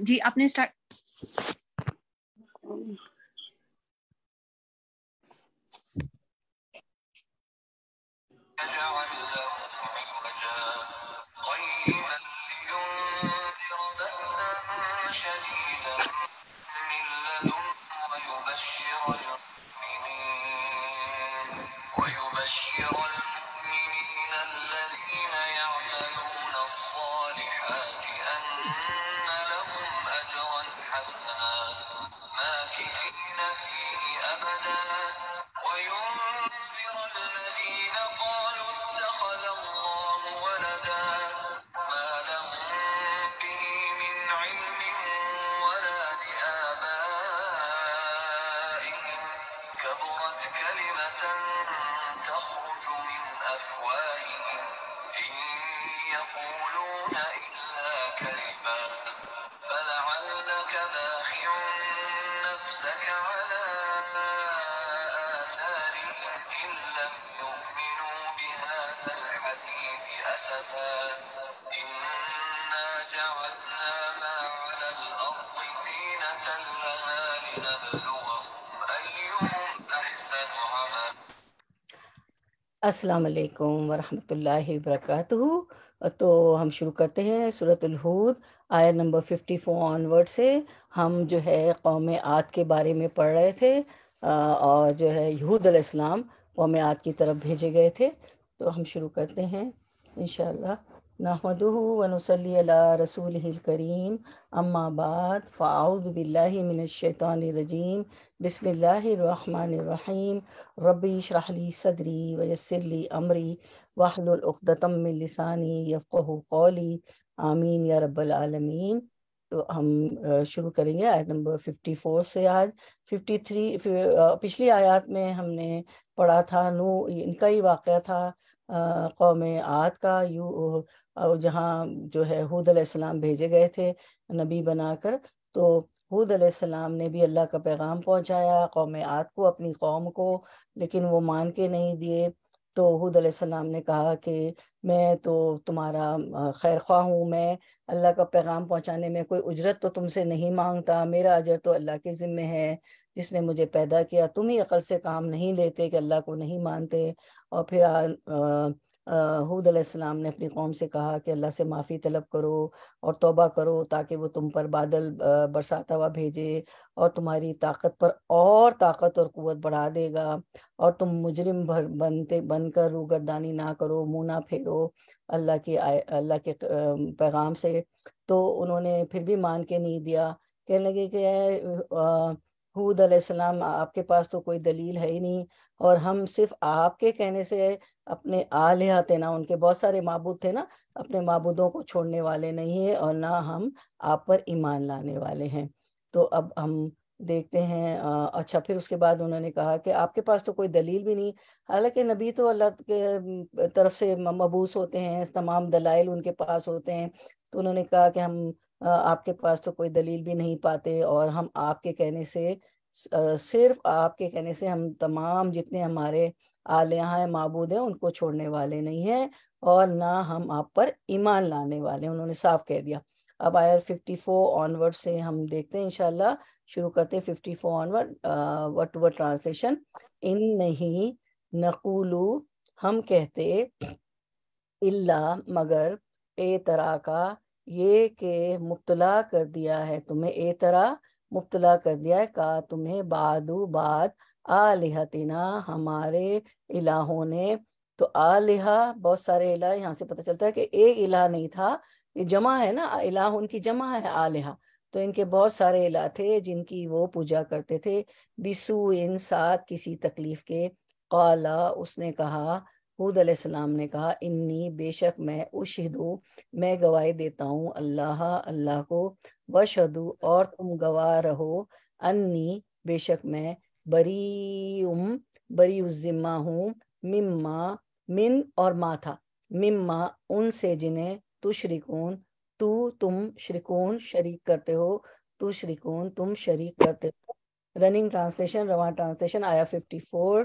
جی آپ نے اسٹارٹ. السلام علیکم ورحمۃ اللہ وبرکاتہ. تو ہم شروع کرتے ہیں سورۃ الہود آیت نمبر 54 آنورڈ سے. ہم جو ہے قوم عاد کے بارے میں پڑھ رہے تھے اور جو ہے یہود علیہ السلام قوم عاد کی طرف بھیجے گئے تھے. تو ہم شروع کرتے ہیں انشاءاللہ. نحمدہ ونصلی علی رسولہ الکریم اما بعد فاعوذ باللہ من الشیطان الرجیم بسم اللہ الرحمن الرحیم ربی اشرح لی صدری ویسر لی امری واحلل عقدۃ من لسانی یفقہوا قولی آمین یا رب العالمین. تو ہم شروع کریں گے آیت نمبر 54 سے. آج 53 پچھلی آیات میں ہم نے پڑھا تھا ان کا ہی واقعہ تھا قوم عاد کا، جہاں جو ہے ہود علیہ السلام بھیجے گئے تھے نبی بنا کر. تو ہود علیہ السلام نے بھی اللہ کا پیغام پہنچایا قوم عاد کو، اپنی قوم کو، لیکن وہ مان کے نہیں دیے. تو ہود علیہ السلام نے کہا کہ میں تو تمہارا خیر خواہ ہوں، میں اللہ کا پیغام پہنچانے میں کوئی اجرت تو تم سے نہیں مانگتا، میرا اجر تو اللہ کے ذمہ ہے جس نے مجھے پیدا کیا. تم ہی عقل سے کام نہیں لیتے کہ اللہ کو نہیں مانتے. اور پھر ہود علیہ السلام نے اپنی قوم سے کہا کہ اللہ سے معافی طلب کرو اور توبہ کرو تاکہ وہ تم پر بادل برساتا ہوا بھیجے اور تمہاری طاقت پر اور طاقت اور قوت بڑھا دے گا، اور تم مجرم بن کر روگردانی نہ کرو، منہ نہ پھیرو اللہ کے پیغام سے. تو انہوں نے پھر بھی مان کے نہیں دیا. کہنے لگے کہ ہود علیہ السلام آپ کے پاس تو کوئی دلیل ہے ہی نہیں، اور ہم صرف آپ کے کہنے سے اپنے آلہہ تھے نا، ان کے بہت سارے معبود تھے نا، اپنے معبودوں کو چھوڑنے والے نہیں ہیں اور نہ ہم آپ پر ایمان لانے والے ہیں. تو اب ہم دیکھتے ہیں. اچھا، پھر اس کے بعد انہوں نے کہا کہ آپ کے پاس تو کوئی دلیل بھی نہیں، حالانکہ نبی تو اللہ کے طرف سے مبعوث ہوتے ہیں، تمام دلائل ان کے پاس ہوتے ہیں. تو انہوں نے کہا کہ ہم آپ کے پاس تو کوئی دلیل بھی نہیں پاتے، اور ہم آپ کے کہنے سے، صرف آپ کے کہنے سے ہم تمام جتنے ہمارے آلیہ ہیں، معبود ہیں، ان کو چھوڑنے والے نہیں ہیں، اور نہ ہم آپ پر ایمان لانے والے ہیں. انہوں نے صاف کہہ دیا. اب آیت 54 آنورڈ سے ہم دیکھتے ہیں انشاءاللہ. شروع کرتے ہیں 54 onward. Word to word translation. ان نہیں نقولو ہم کہتے، اللہ مگر، اے طرح کا یہ کہ مبتلا کر دیا ہے تمہیں، اے طرح مبتلا کر دیا ہے کا تمہیں، بعدو بعد، آلہتنا ہمارے الہوں نے. تو آلہہ بہت سارے الہ، یہاں سے پتہ چلتا ہے کہ ایک الہ نہیں تھا، یہ جمع ہے نا، الہ ان کی جمع ہے آلہہ. تو ان کے بہت سارے الہ تھے جن کی وہ پوجا کرتے تھے. بسو ان ساتھ کسی تکلیف کے. قالا اس نے کہا، ہود علیہ السلام نے کہا، انی بے شک میں، اشہدو میں گواہی دیتا ہوں، اللہ کو، وشہدو اور تم گواہ رہو، انی بے شک میں، بری الذمہ ہوں، مما من اور ما تھا، مما ان سے جنہیں، تشرکون تم شرکون شریک کرتے ہو، تشرکون تم شریک کرتے ہو. رننگ ٹرانسلیشن، رواں ٹرانسلیشن. آیا 54.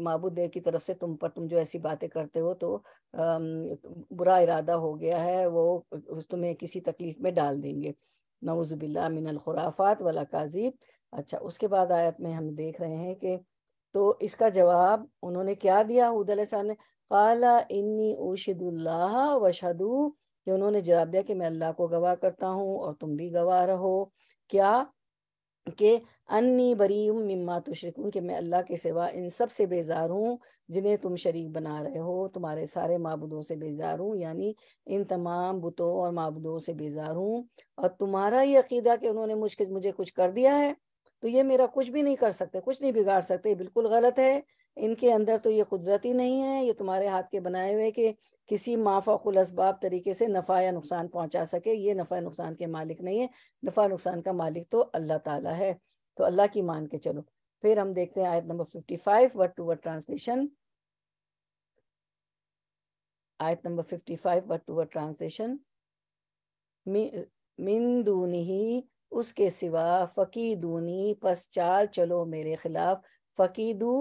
معبود کی طرف سے تم جو ایسی باتیں کرتے ہو تو برا ارادہ ہو گیا ہے، وہ تمہیں کسی تکلیف میں ڈال دیں گے۔ نعوذ باللہ من الخرافات والاکاذیب۔ اچھا، اس کے بعد آیت میں ہم دیکھ رہے ہیں کہ تو اس کا جواب انہوں نے کیا دیا حود علیہ السلام نے؟ قال انی اشہد اللہ واشہدوا، کہ انہوں نے جواب دیا کہ میں اللہ کو گواہ کرتا ہوں اور تم بھی گواہ رہو۔ کیا؟ کہ انی بری مما تشرکون، کہ میں اللہ کے سوا ان سب سے بیزار ہوں جنہیں تم شریک بنا رہے ہو، تمہارے سارے معبودوں سے بیزار ہوں، یعنی ان تمام بتوں اور معبودوں سے بیزار ہوں۔ اور تمہارا یہ عقیدہ کہ انہوں نے مجھے کچھ کر دیا ہے، تو یہ میرا کچھ بھی نہیں کر سکتے، کچھ نہیں بگاڑ سکتے، بالکل غلط ہے۔ ان کے اندر تو یہ قدرت ہی نہیں ہے، یہ تمہارے ہاتھ کے بنائے ہوئے کہ کسی ما فوق الاسباب طریقے سے نفع یا نقصان پہنچا سکے۔ یہ نفع نقصان کے مالک نہیں ہے، نفع نقصان کا مالک تو اللہ تعالیٰ ہے۔ تو اللہ کی مان کے چلو۔ پھر ہم دیکھتے ہیں آیت نمبر 55 ورڈ ٹو ورڈ ٹرانسلیشن۔ آیت نمبر 55 ورڈ ٹو ورڈ ٹرانسلیشن۔ من دونہی، اس کے سوا، فقیدونی، پس چال چلو میرے خلاف، فقیدو،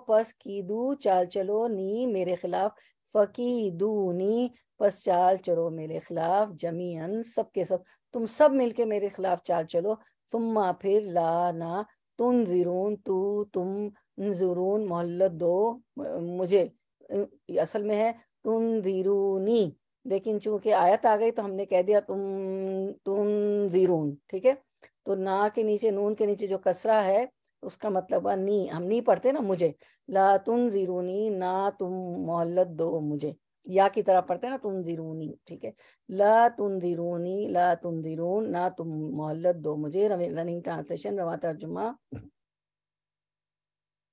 پس کیدو، چال چلو، نی، میرے خلاف، فقیدونی، پس چال چلو میرے خلاف، جمیعاً، سب کے سب، تم سب مل کے میرے خلاف چال چلو، ثم، پھر، لا، نہ، تنظرون، تنظرون، مہلت دو مجھے، اصل میں ہے تنظرونی، لیکن چونکہ آیت آ گئی تو ہم نے کہہ دیا تنظرون، ٹھیک ہے؟ تو نا کے نیچے، نون کے نیچے جو کسرہ ہے اس کا مطلب ہے نی، ہم نہیں پڑھتے نا مجھے، لا تنظرونی، نہ تم مہلت دو مجھے، یا کی طرح پڑھتے ہیں نا تنظرونی، ٹھیک ہے؟ لا تنظرونی، لا تنظرون، نہ تم مہلت دو مجھے، رننگ ٹرانسلیشن، رواں ترجمہ،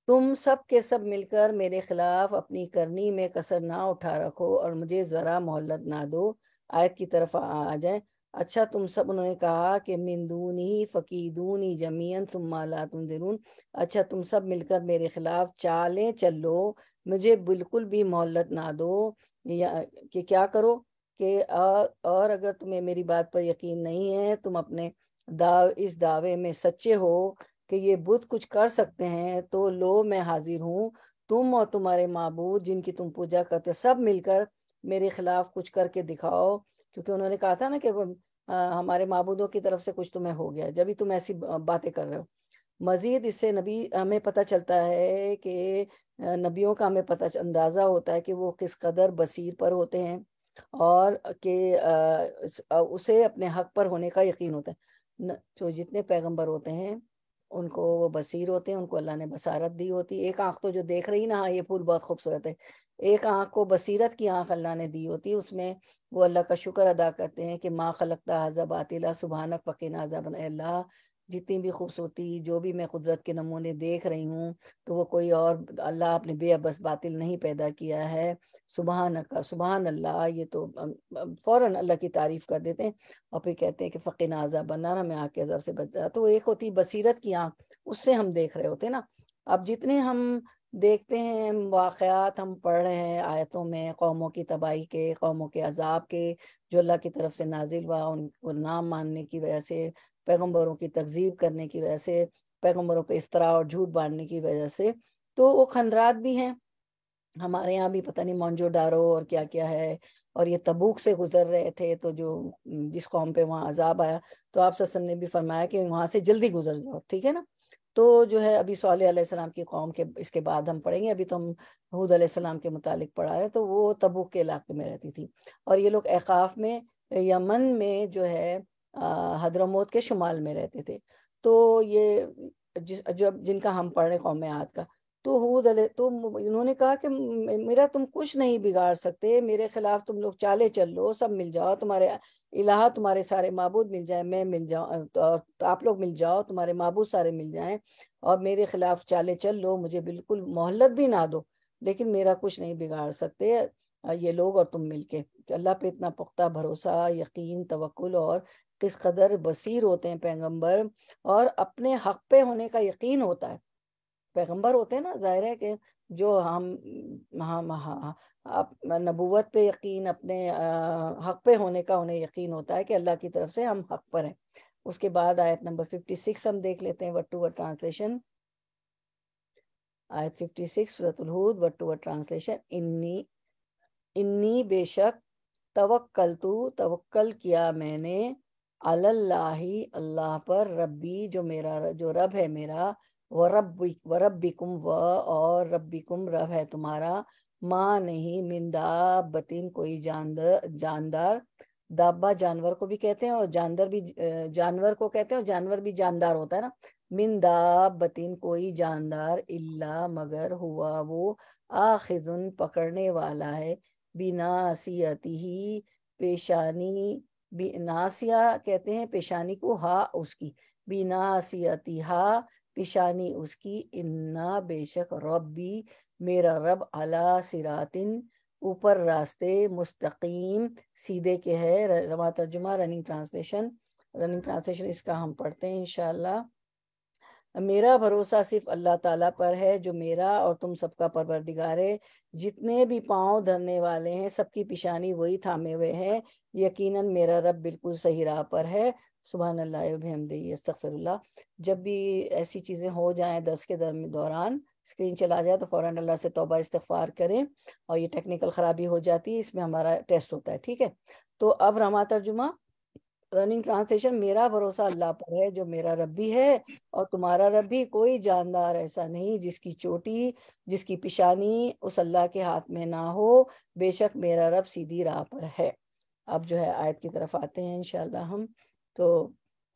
تم سب کے سب مل کر میرے خلاف اپنی کرنی میں کسر نہ اٹھا رکھو اور مجھے ذرا مہلت نہ دو۔ آیت کی طرف آ جائیں۔ اچھا، تم سب، انہوں نے کہا کہ من دونہی فقیدونی جمیعاً ثم لا تنظرون، اچھا تم سب مل کر میرے خلاف چالیں چلو، مجھے بالکل بھی مہلت نہ دو، یا کہ کیا کرو کہ اور اگر تمہیں میری بات پر یقین نہیں ہے، تم اپنے اس دعوے میں سچے ہو کہ یہ بت کچھ کر سکتے ہیں، تو لو میں حاضر ہوں، تم اور تمہارے معبود جن کی تم پوجا کرتے ہو سب مل کر میرے خلاف کچھ کر کے دکھاؤ، کیونکہ انہوں نے کہا تھا نا کہ ہمارے معبودوں کی طرف سے کچھ تمہیں ہو گیا، جبھی تم ایسی باتیں کر رہے ہو۔ مزید اس سے نبی ہمیں پتہ چلتا ہے کہ نبیوں کا ہمیں اندازہ ہوتا ہے کہ وہ کس قدر بصیر پر ہوتے ہیں، اور کہ اسے اپنے حق پر ہونے کا یقین ہوتا ہے۔ جو جتنے پیغمبر ہوتے ہیں ان کو وہ بصیر ہوتے ہیں، ان کو اللہ نے بصارت دی ہوتی ہے۔ ایک آنکھ تو جو دیکھ رہی نا، یہ پھول بہت خوبصورت ہے، ایک آنکھ کو بصیرت کی آنکھ اللہ نے دی ہوتی، اس میں وہ اللہ کا شکر ادا کرتے ہیں کہ ما خلقتا ھذا باطلا سبحانک فقنا عذاب النار، اللہ جتنی بھی خوبصورتی، جو بھی میں قدرت کے نمونے دیکھ رہی ہوں، تو وہ کوئی اور، اللہ اپنے بے عبث باطل نہیں پیدا کیا ہے، سبحانک، سبحان اللہ، یہ تو فوراً اللہ کی تعریف کر دیتے ہیں، اور پھر کہتے ہیں کہ فقنا عذاب النار، ہمیں آگ کے عذاب سے بچا۔ تو ایک ہوتی بصیرت کی آنکھ، اس سے ہم دیکھ رہے ہوتے ہیں نا۔ اب جتنے ہم دیکھتے ہیں واقعات، ہم پڑھ رہے ہیں آیتوں میں قوموں کی تباہی کے، قوموں کے عذاب کے، جو اللہ کی طرف سے نازل ہوا، ان کو نام ماننے کی وجہ سے، پیغمبروں کی تکذیب کرنے کی وجہ سے، پیغمبروں پہ افتراء اور جھوٹ باندھنے کی وجہ سے، تو وہ خنرات بھی ہیں۔ ہمارے یہاں بھی پتہ نہیں مونجو ڈارو اور کیا کیا ہے، اور یہ تبوک سے گزر رہے تھے، تو جس قوم پہ وہاں عذاب آیا، تو آپ صلی اللہ علیہ وسلم نے بھی فرمایا کہ وہاں سے جلدی گزر جاؤ، ٹھیک ہے نا۔ تو جو ہے ابھی صالح علیہ السلام کی قوم کے اس کے بعد ہم پڑھیں گے، ابھی تو ہم حود علیہ السلام کے متعلق پڑھا ہے، تو وہ تبوک کے علاقے میں رہتی تھی، اور یہ لوگ احقاف میں، یمن میں جو ہے حضرموت کے شمال میں رہتے تھے۔ تو یہ جن کا ہم پڑھ رہے قوم عاد کا، تو حود علیہ، تو انہوں نے کہا کہ میرا تم کچھ نہیں بگاڑ سکتے، میرے خلاف تم لوگ چالے چل لو، سب مل جاؤ، تمہارے الہ، تمہارے سارے معبود مل جائیں، میں مل جاؤں، تو آپ لوگ مل جاؤ، تمہارے معبود سارے مل جائیں، اور میرے خلاف چالے چل لو، مجھے بالکل مہلت بھی نہ دو، لیکن میرا کچھ نہیں بگاڑ سکتے یہ لوگ اور تم مل کے، کہ اللہ پہ اتنا پختہ بھروسہ، یقین، توکل، اور کس قدر بصیر ہوتے ہیں پیغمبر، اور اپنے حق پہ ہونے کا یقین ہوتا ہے۔ پیغمبر ہوتے ہیں نا، ظاہر ہے کہ جو نبوت پہ یقین، اپنے حق پہ ہونے کا انہیں یقین ہوتا ہے کہ اللہ کی طرف سے ہم حق پر ہیں۔ اس کے بعد آیت نمبر 56 ہم دیکھ لیتے ہیں، ورڈ ٹو ورڈ ٹرانسلیشن۔ آیت 56 سورۃ الہود ورڈ ٹو ورڈ ٹرانسلیشن، انی بے شک توکل کیا میں نے، اللہ اللہ پر، ربی جو رب ہے میرا، وربکم اور ربکم رب ہے تمہارا، ماں نہیں، من دابتن کوئی جاندار، دابا جانور کو بھی کہتے ہیں اور جانور کو کہتے ہیں، اور جانور بھی جاندار ہوتا ہے نا، من دابتن کوئی جاندار، الا مگر ہوا وہ، آخذن پکڑنے والا ہے، بناصیتہ پیشانی، ناسیہ کہتے ہیں پیشانی کو، ہا اس کی، بناصیتہا پیشانی اس کی، انا بے شک ربی میرا رب، علی صراطن اوپر راستے، مستقیم سیدھے کے ہے۔ رواں ترجمہ رننگ ٹرانسلیشن اس کا ہم پڑھتے ہیں انشاءاللہ۔ میرا بھروسہ صرف اللہ تعالیٰ پر ہے جو میرا اور تم سب کا پروردگار ہے، جتنے بھی پاؤں دھرنے والے ہیں سب کی پیشانی وہی تھامے ہوئے ہیں، یقیناً میرا رب بالکل صحیح راہ پر ہے۔ سبحان اللہ و بحمدہ، استغفر اللہ۔ جب بھی ایسی چیزیں ہو جائیں درس کے دوران، اسکرین چلا جائے تو فوراً اللہ سے توبہ استغفار کریں، اور یہ ٹیکنیکل خرابی ہو جاتی ہے، اس میں ہمارا ٹیسٹ ہوتا ہے، ٹھیک ہے۔ تو اب رواں ترجمہ رننگ ٹرانسلیشن، میرا بھروسہ اللہ پر ہے جو میرا رب بھی ہے اور تمہارا رب بھی، کوئی جاندار ایسا نہیں جس کی چوٹی، جس کی پیشانی اس اللہ کے ہاتھ میں نہ ہو، بے شک میرا رب سیدھی راہ پر ہے۔ اب جو ہے آیت کی طرف آتے ہیں انشاءاللہ ہم۔ تو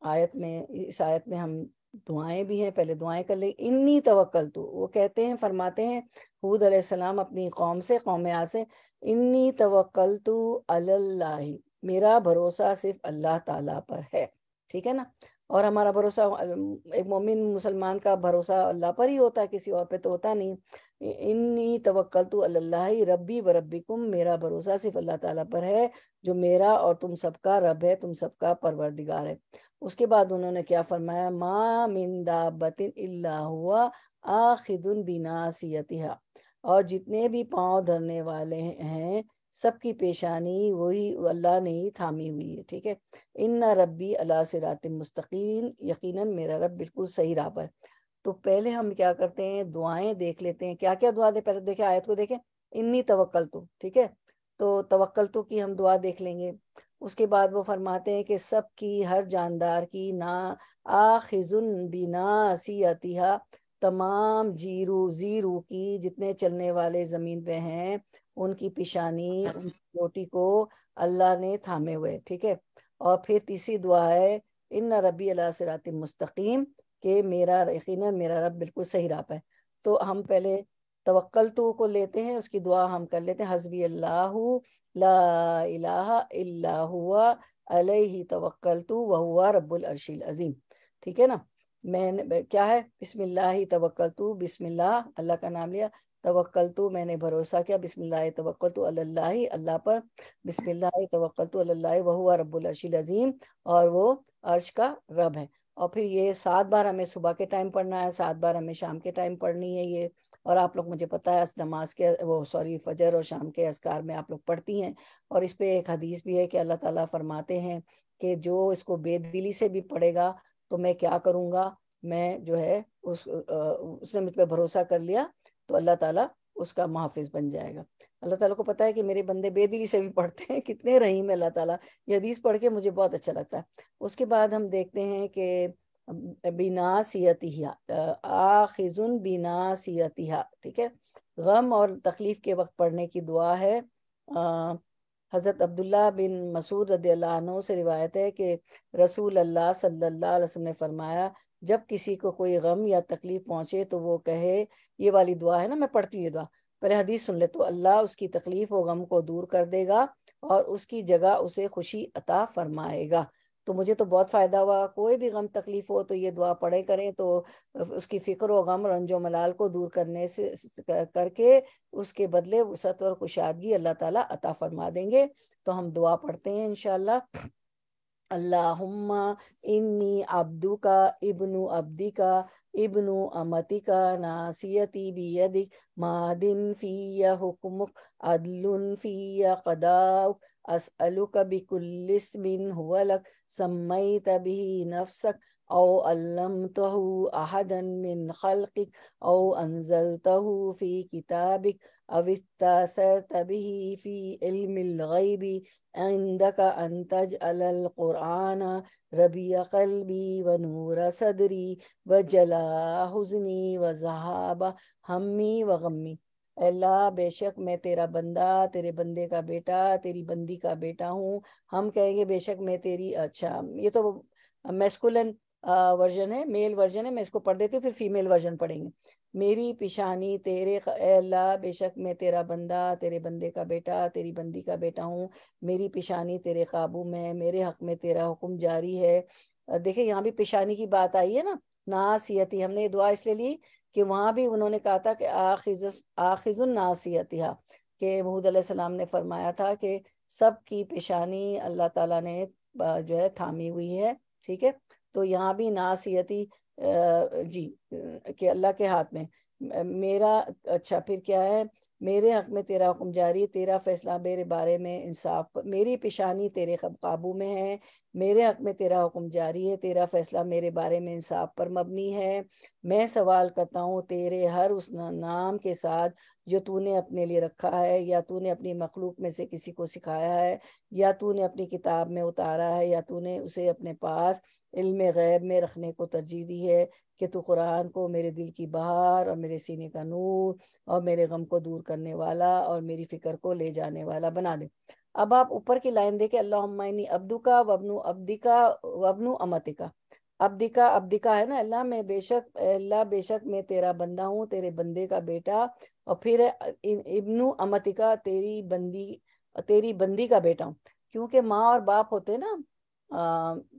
اس آیت میں ہم دعائیں بھی ہیں، پہلے دعائیں کر لیں۔ انی توکلتو، وہ کہتے ہیں، فرماتے ہیں ہود علیہ السلام اپنی قوم عاد سے، انی توکلتو علی اللہ، میرا بھروسہ صرف اللہ تعالیٰ پر ہے، ٹھیک ہے نا۔ اور ہمارا بھروسہ، ایک مومن مسلمان کا بھروسہ اللہ پر ہی ہوتا ہے، کسی اور پہ تو ہوتا نہیں۔ انی توکلتو علی اللہ ربی و ربکم، میرا بھروسہ صرف اللہ تعالیٰ پر ہے جو میرا اور تم سب کا رب ہے، تم سب کا پروردگار ہے۔ اس کے بعد انہوں نے کیا فرمایا، ما من دابت الا ہوا آخذ بناصیتہا، اور جتنے بھی پاؤں دھرنے والے ہیں سب کی پیشانی وہی اللہ نے ہی تھامی ہوئی ہے، ٹھیک ہے۔ ان ربی علی صراط مستقیم، یقیناً میرا رب بالکل صحیح راہ پر۔ تو پہلے ہم کیا کرتے ہیں، دعائیں دیکھ لیتے ہیں، کیا کیا دعا دے، پہلے دیکھیں آیت کو، دیکھیں انی توکلتو، ٹھیک ہے، تو توکلتو کی ہم دعا دیکھ لیں گے۔ اس کے بعد وہ فرماتے ہیں کہ سب کی، ہر جاندار کی، نا آخذن بناصیتہا، تمام زیرو کی، جتنے چلنے والے زمین پہ ہیں ان کی پیشانی، ان کی چوٹی کو اللہ نے تھامے ہوئے، ٹھیک ہے۔ اور پھر تیسری دعا ہے ان ربی علی صراط مستقیم، کہ یقیناً میرا رب بالکل صحیح راہ پہ ہے۔ تو ہم پہلے توکلتو کو لیتے ہیں، اس کی دعا ہم کر لیتے ہیں، حسبی اللہ لا الہ الا ہوا علیہ توکلت وہو رب العرش العظیم، ٹھیک ہے نا۔ کیا ہے، بسم اللہ توکلتو، بسم اللہ، اللہ کا نام لیا، توکلتو میں نے بھروسہ کیا، بسم اللہ توکلتو علی اللہ، اللہ پر، بسم اللہ توکلتو علی اللہ وہو رب العرش العظیم، اور وہ عرش کا رب ہے۔ اور پھر یہ 7 بار ہمیں صبح کے ٹائم پڑھنا ہے، 7 بار ہمیں شام کے ٹائم پڑھنی ہے یہ، اور آپ لوگ، مجھے پتا ہے نماز کے فجر اور شام کے اذکار میں آپ لوگ پڑھتی ہیں، اور اس پہ ایک حدیث بھی ہے کہ اللہ تعالیٰ فرماتے ہیں کہ جو اس کو بے دلی سے بھی پڑھے گا تو میں کیا کروں گا، میں جو ہے اس نے مجھ پہ بھروسہ کر لیا تو اللہ تعالیٰ اس کا محافظ بن جائے گا۔ اللہ تعالیٰ کو پتا ہے کہ میرے بندے بے دلی سے بھی پڑھتے ہیں، کتنے رحیم ہے اللہ تعالیٰ۔ یہ حدیث پڑھ کے مجھے بہت اچھا لگتا ہے۔ اس کے بعد ہم دیکھتے ہیں کہ بناصیتہا، آخذن بناصیتہا، ٹھیک ہے، غم اور تکلیف کے وقت پڑھنے کی دعا ہے۔ حضرت عبداللہ بن مسعود رضی اللہ عنہ سے روایت ہے کہ رسول اللہ صلی اللہ علیہ وسلم نے فرمایا، جب کسی کو کوئی غم یا تکلیف پہنچے تو وہ کہے، یہ والی دعا ہے نا، میں پڑھتی ہوں یہ دعا، پہلے حدیث سن لے، تو اللہ اس کی تکلیف و غم کو دور کر دے گا اور اس کی جگہ اسے خوشی عطا فرمائے گا۔ تو مجھے تو بہت فائدہ ہوا، کوئی بھی غم تکلیف ہو تو یہ دعا پڑھے کریں، تو اس کی فکر و غم، رنج و ملال کو دور کرنے سے کر کے اس کے بدلے وسعت اور کشادگی اللہ تعالیٰ عطا فرما دیں گے۔ تو ہم دعا پڑھتے ہیں انشاءاللہ۔ اللہم انی عبدکا ابن عبدکا ابن امتک ناصیتی بیدک ماضٍ فی حکمک عدل فی قضاؤک اسألک بکل اسم هو لک سمیت به نفسک او علمتہ احدا من خلقک او انزلتہ فی کتابک او استاثرت به فی علم الغیب عندک ان تجعل القرآن ربیع قلبی ونور صدری وجلاء حزنی وذہاب ہمی وغمی۔ اے اللہ بے شک میں تیرا بندہ، تیرے بندے کا بیٹا، تیری بندی کا بیٹا ہوں۔ ہم کہیں گے بے شک میں تیری، اچھا یہ تو میسکولن ورژن ہے، میل ورژن ہے، میں اس کو پڑھ دیتی ہوں پھر فیمیل ورژن پڑھیں گے۔ میری پیشانی تیرے اے اللہ بے شک میں تیرا بندہ، تیرے بندے کا بیٹا، تیری بندی کا بیٹا ہوں، میری پیشانی تیرے قابو میں ہے، میرے حق میں تیرا حکم جاری ہے۔ دیکھیں یہاں بھی پیشانی کی بات آئی ہے نا، ناصیتی، ہم نے یہ دعا اس لیے لی کہ وہاں بھی انہوں نے کہا تھا کہ آخذ الناصیتہا، کہ ہود علیہ السلام نے فرمایا تھا کہ سب کی پیشانی اللہ تعالیٰ نے جو ہے تھامی ہوئی ہے، ٹھیک ہے۔ تو یہاں بھی ناصیتی جی کہ اللہ کے ہاتھ میں میرا، اچھا پھر کیا ہے، میرے حق میں تیرا حکم جاری، تیرا فیصلہ میرے بارے میں انصاف، میری پیشانی تیرے قابو میں ہے، میرے حق میں تیرا حکم جاری ہے، تیرا فیصلہ میرے بارے میں انصاف پر مبنی ہے۔ میں سوال کرتا ہوں تیرے ہر اس نام کے ساتھ جو تو نے اپنے لیے رکھا ہے، یا تو نے اپنی مخلوق میں سے کسی کو سکھایا ہے، یا تو نے اپنی کتاب میں اتارا ہے، یا تو نے اسے اپنے پاس علم غیب میں رکھنے کو ترجیح دی ہے، کہ تو قرآن کو میرے دل کی بہار اور میرے سینے کا نور اور میرے غم کو دور کرنے والا اور میری فکر کو لے جانے والا بنا دے۔ اب آپ اوپر کی لائن دیکھیں، اللہم انی عبدکا وابن عبدکا وابن امتکا۔ عبدکا، عبدکا ہے نا اللہ، میں بے شک، اے اللہ بے شک میں تیرا بندہ ہوں، تیرے بندے کا بیٹا، اور پھر ابن امتکا، تیری بندی کا بیٹا ہوں۔ کیونکہ ماں اور باپ ہوتے نا،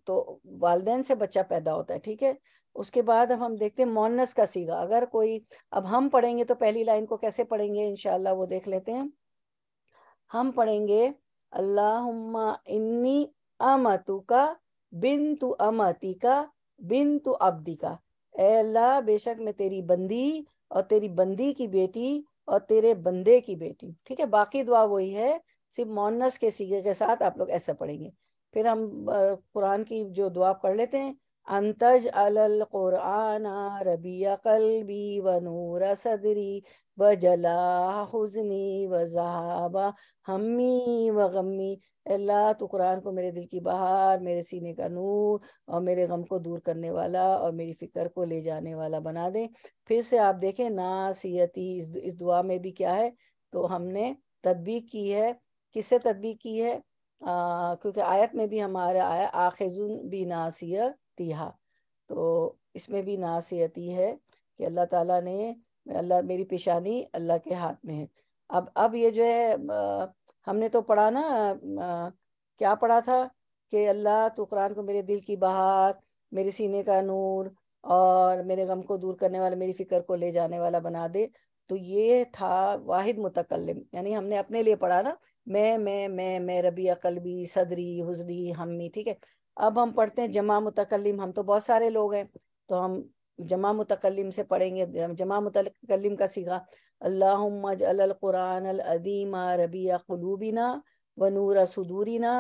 تو والدین سے بچہ پیدا ہوتا ہے، ٹھیک ہے۔ اس کے بعد اب ہم دیکھتے ہیں مونس کا صیغہ، اگر کوئی، اب ہم پڑھیں گے تو پہلی لائن کو کیسے پڑھیں گے انشاءاللہ وہ دیکھ لیتے ہیں۔ ہم پڑھیں گے اللہم انی امتکا بنت امتکا بنت عبدکا۔ اے اللہ بے شک میں تیری بندی اور تیری بندی کی بیٹی اور تیرے بندے کی بیٹی، ٹھیک ہے۔ باقی دعا وہی ہے، صرف مونس کے صیغے کے ساتھ آپ لوگ ایسا پڑھیں گے۔ پھر ہم قرآن کی جو دعا پڑھ لیتے ہیں، انتج القرآن ربیع قلبی و نور صدری و جلا حزنی و ذہاب ہمی و غمی۔ اللہ تو قرآن کو میرے دل کی بہار، میرے سینے کا نور اور میرے غم کو دور کرنے والا اور میری فکر کو لے جانے والا بنا دیں۔ پھر سے آپ دیکھیں ناصیتی، اس دعا میں بھی کیا ہے، تو ہم نے تطبیق کی ہے، کس سے تطبیق کی ہے، کیونکہ آیت میں بھی ہمارا آیا آخذن بھی ناصیتیہا، تو اس میں بھی ناصیتی ہے کہ اللہ تعالیٰ نے، اللہ میری پیشانی اللہ کے ہاتھ میں ہے۔ اب یہ جو ہے ہم نے تو پڑھا نا، کیا پڑھا تھا کہ اللہ تو قرآن کو میرے دل کی بہار، میرے سینے کا نور اور میرے غم کو دور کرنے والا، میری فکر کو لے جانے والا بنا دے۔ تو یہ تھا واحد متکلم، یعنی ہم نے اپنے لیے پڑھا نا، میں ربیع قلبی صدری حزنی ہمی، ٹھیک ہے۔ اب ہم پڑھتے ہیں جمع متکلم، ہم تو بہت سارے لوگ ہیں تو ہم جمع متکلم سے پڑھیں گے۔ جمع متکلم کا صیغہ، اللہم اجعل القرآن العظیم ربیع قلوبنا ونور صدورنا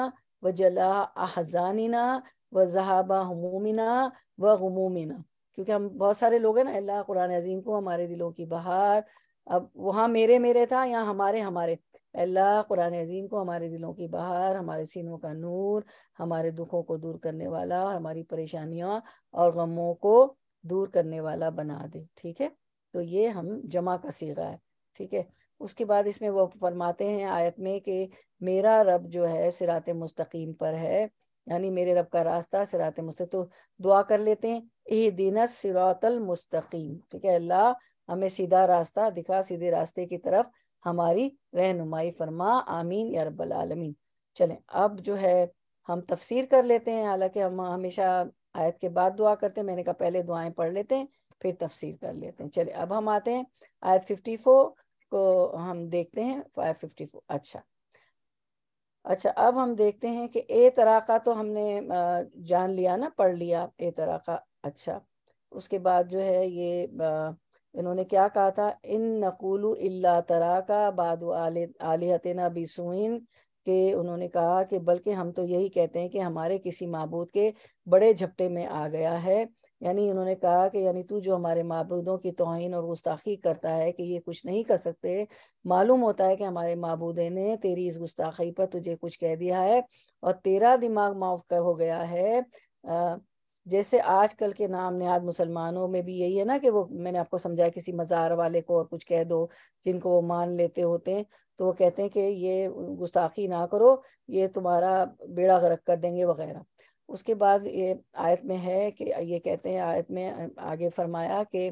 وجلاء احزاننا وذہاب ہمومنا وغمومنا۔ کیونکہ ہم بہت سارے لوگ ہیں نا، اللہ قرآن عظیم کو ہمارے دلوں کی بہار، اب وہاں میرے تھا، یہاں ہمارے، اللہ قرآن عظیم کو ہمارے دلوں کی بہار، ہمارے سینوں کا نور، ہمارے دکھوں کو دور کرنے والا، ہماری پریشانیاں اور غموں کو دور کرنے والا بنا دے، ٹھیک ہے۔ تو یہ ہم جمع کا صیغہ ہے، ٹھیک ہے۔ اس کے بعد اس میں وہ فرماتے ہیں آیت میں کہ میرا رب جو ہے صراط مستقیم پر ہے، یعنی میرے رب کا راستہ صراط مستقیم۔ تو دعا کر لیتے ہیں، اہدنا الصراط المستقیم، ٹھیک ہے، اللہ ہمیں سیدھا راستہ دکھا، سیدھے راستے کی طرف ہماری رہنمائی فرما، آمین یا رب العالمین۔ چلیں اب جو ہے ہم تفسیر کر لیتے ہیں، حالانکہ ہم ہمیشہ آیت کے بعد دعا کرتے ہیں، میں نے کہا پہلے دعائیں پڑھ لیتے ہیں پھر تفسیر کر لیتے ہیں۔ چلے اب ہم آتے ہیں آیت 54 کو، ہم دیکھتے ہیں 554۔ اچھا اب ہم دیکھتے ہیں کہ اے طرح کا تو ہم نے جان لیا نا، پڑھ لیا اے طرح کا۔ اچھا اس کے بعد جو ہے یہ انہوں نے کیا کہا تھا، ان نقول الا طرح کا بعد آلہتنا بسوئن، کہ انہوں نے کہا کہ بلکہ ہم تو یہی کہتے ہیں کہ ہمارے کسی معبود کے بڑے جھپٹے میں آ گیا ہے، یعنی انہوں نے کہا کہ یعنی تو جو ہمارے معبودوں کی توہین اور گستاخی کرتا ہے کہ یہ کچھ نہیں کر سکتے، معلوم ہوتا ہے کہ ہمارے معبود نے تیری اس گستاخی پر تجھے کچھ کہہ دیا ہے اور تیرا دماغ معاف ہو گیا ہے۔ جیسے آج کل کے نام نہاد مسلمانوں میں بھی یہی ہے نا کہ وہ میں نے آپ کو سمجھایا کسی مزار والے کو اور کچھ کہہ دو جن کو وہ مان لیتے ہوتے ہیں، تو وہ کہتے ہیں کہ یہ گستاخی نہ کرو، یہ تمہارا بیڑا غرق کر دیں گے وغیرہ۔ اس کے بعد یہ آیت میں ہے کہ یہ کہتے ہیں، آیت میں آگے فرمایا کہ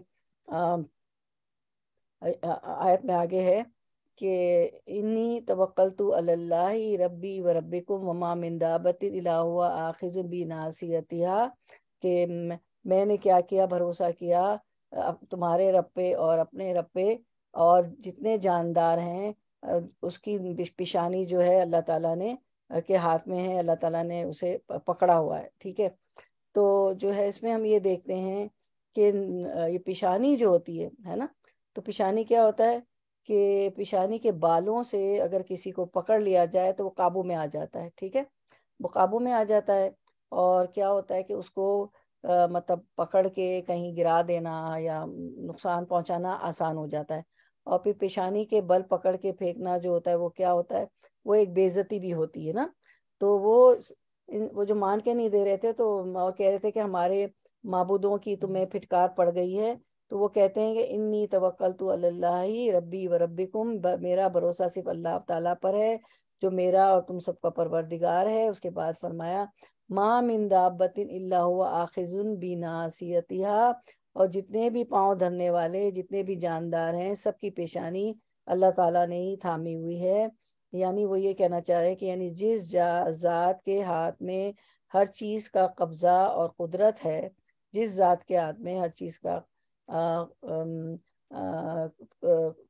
آیت میں آگے ہے کہ انی توکلت علی اللہ ربی و ربکم وما من دابۃ الا هو آخذ بناصیتها، کہ میں نے کیا کیا، بھروسہ کیا تمہارے رب پہ اور اپنے رب پہ، اور جتنے جاندار ہیں اس کی پیشانی جو ہے اللہ تعالیٰ نے کے ہاتھ میں ہے، اللہ تعالیٰ نے اسے پکڑا ہوا ہے، ٹھیک ہے۔ تو جو ہے اس میں ہم یہ دیکھتے ہیں کہ یہ پیشانی جو ہوتی ہے نا، تو پیشانی کیا ہوتا ہے کہ پیشانی کے بالوں سے اگر کسی کو پکڑ لیا جائے تو وہ قابو میں آ جاتا ہے، ٹھیک ہے، وہ قابو میں آ جاتا ہے، اور کیا ہوتا ہے کہ اس کو مطلب پکڑ کے کہیں گرا دینا یا نقصان پہنچانا آسان ہو جاتا ہے۔ اور پھر پیشانی کے بل پکڑ کے پھینکنا جو ہوتا ہے وہ کیا ہوتا ہے، وہ ایک بے عزتی بھی ہوتی ہے نا۔ تو وہ جو مان کے نہیں دے رہے تھے تو وہ کہہ رہے تھے کہ ہمارے معبودوں کی تمہیں پھٹکار پڑ گئی ہے، تو وہ کہتے ہیں کہ انی توکلت علی اللہ ربی و ربکم، میرا بھروسہ صرف اللہ تعالیٰ پر ہے جو میرا اور تم سب کا پروردگار ہے۔ اس کے بعد فرمایا ما من دابۃ الا هو آخذ بناصیتها، اور جتنے بھی پاؤں دھرنے والے، جتنے بھی جاندار ہیں، سب کی پیشانی اللہ تعالیٰ نے ہی تھامی ہوئی ہے۔ یعنی وہ یہ کہنا چاہ رہے ہیں کہ یعنی جس ذات کے ہاتھ میں ہر چیز کا قبضہ اور قدرت ہے، جس ذات کے ہاتھ میں ہر چیز کا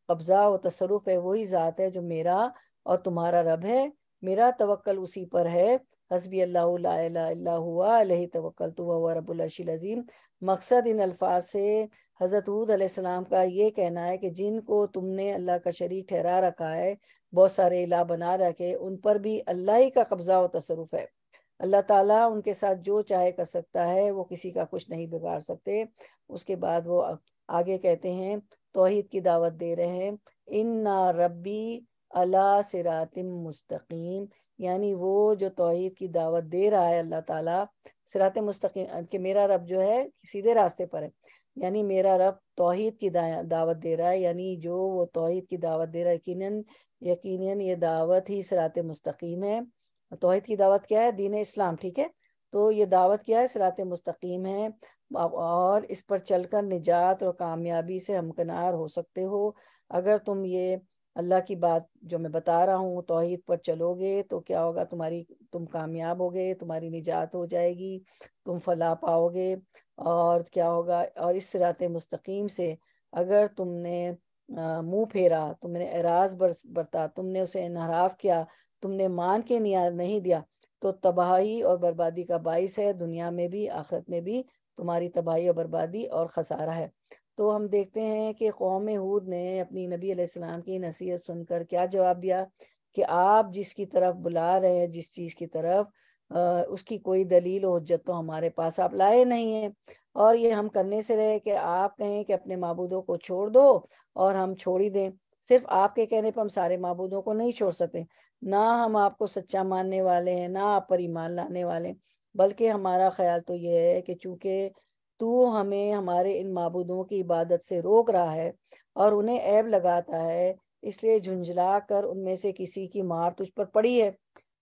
قبضہ و تصرف ہے، وہی ذات ہے جو میرا اور تمہارا رب ہے، میرا توکل اسی پر ہے۔ حسبی اللہ لا الہ الا ہوا علیہ توکلت وہو رب العرش العظیم۔ مقصد ان الفاظ سے حضرت ہود علیہ السلام کا یہ کہنا ہے کہ جن کو تم نے اللہ کا شریک ٹھہرا رکھا ہے، بہت سارے الہ بنا رکھے، ان پر بھی اللہ ہی کا قبضہ و تصرف ہے۔ اللہ تعالیٰ ان کے ساتھ جو چاہے کر سکتا ہے، وہ کسی کا کچھ نہیں بگاڑ سکتے۔ اس کے بعد وہ آگے کہتے ہیں، توحید کی دعوت دے رہے ہیں، ان ربی علی صراط مستقیم، یعنی وہ جو توحید کی دعوت دے رہا ہے اللہ تعالیٰ صراط مستقیم، کہ میرا رب جو ہے سیدھے راستے پر ہے، یعنی میرا رب توحید کی دعوت دے رہا ہے، یعنی جو وہ توحید کی دعوت دے رہا ہے یقیناً یہ دعوت ہی صراط مستقیم ہے۔ توحید کی دعوت کیا ہے؟ دین اسلام، ٹھیک ہے، تو یہ دعوت کیا ہے؟ صراط مستقیم ہے، اور اس پر چل کر نجات اور کامیابی سے ہمکنار ہو سکتے ہو۔ اگر تم یہ اللہ کی بات جو میں بتا رہا ہوں توحید پر چلو گے تو کیا ہوگا، تم کامیاب ہوگے، تمہاری نجات ہو جائے گی، تم فلاح پاؤ گے۔ اور کیا ہوگا، اور اس صراط مستقیم سے اگر تم نے منہ پھیرا، تم نے اعراض برتا، تم نے اسے انحراف کیا، تم نے مان کے نہیں دیا، تو تباہی اور بربادی کا باعث ہے، دنیا میں بھی آخرت میں بھی تمہاری تباہی اور بربادی اور خسارہ ہے۔ تو ہم دیکھتے ہیں کہ قوم ہود نے اپنی نبی علیہ السلام کی نصیحت سن کر کیا جواب دیا کہ آپ جس کی طرف بلا رہے ہیں، جس چیز کی طرف، اس کی کوئی دلیل و حجت تو ہمارے پاس آپ لائے نہیں ہیں، اور یہ ہم کرنے سے رہے کہ آپ کہیں کہ اپنے معبودوں کو چھوڑ دو اور ہم چھوڑ ہی دیں۔ صرف آپ کے کہنے پر ہم سارے معبودوں کو نہیں چھوڑ سکتے، نہ ہم آپ کو سچا ماننے والے ہیں، نہ آپ پر ایمان لانے والے، بلکہ ہمارا خیال تو یہ ہے کہ چونکہ تو ہمیں ہمارے ان معبودوں کی عبادت سے روک رہا ہے اور انہیں عیب لگاتا ہے، اس لیے جھنجھلا کر ان میں سے کسی کی مار تجھ پر پڑی ہے،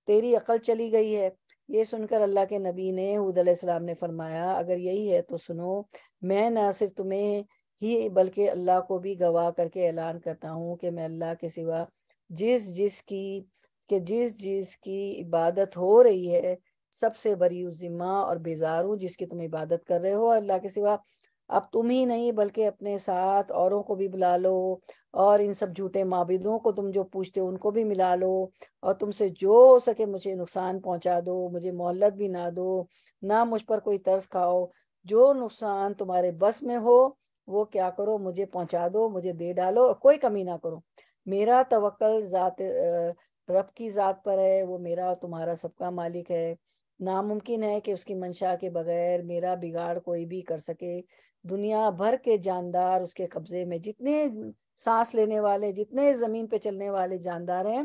تیری عقل چلی گئی ہے۔ یہ سن کر اللہ کے نبی نے حود علیہ السلام نے فرمایا، اگر یہی ہے تو سنو، میں نہ صرف تمہیں ہی بلکہ اللہ کو بھی گواہ کر کے اعلان کرتا ہوں کہ میں اللہ کے سوا جس جس کی عبادت ہو رہی ہے سب سے بری ذمہ اور بیزار ہوں، جس کی تم عبادت کر رہے ہو اللہ کے سوا۔ اب تم ہی نہیں بلکہ اپنے ساتھ اوروں کو بھی بلا لو، اور ان سب جھوٹے معبودوں کو تم جو پوچھتے ہو ان کو بھی ملا لو، اور تم سے جو ہو سکے مجھے نقصان پہنچا دو، مجھے مہلت بھی نہ دو، نہ مجھ پر کوئی ترس کھاؤ، جو نقصان تمہارے بس میں ہو وہ کیا کرو، مجھے پہنچا دو، مجھے دے ڈالو، اور کوئی کمی نہ کرو۔ میرا توکل رب کی ذات پر ہے، وہ میرا اور تمہارا سب کا مالک ہے۔ ناممکن ہے کہ اس کی منشا کے بغیر میرا بگاڑ کوئی بھی کر سکے۔ دنیا بھر کے جاندار اس کے قبضے میں، جتنے سانس لینے والے، جتنے زمین پہ چلنے والے جاندار ہیں،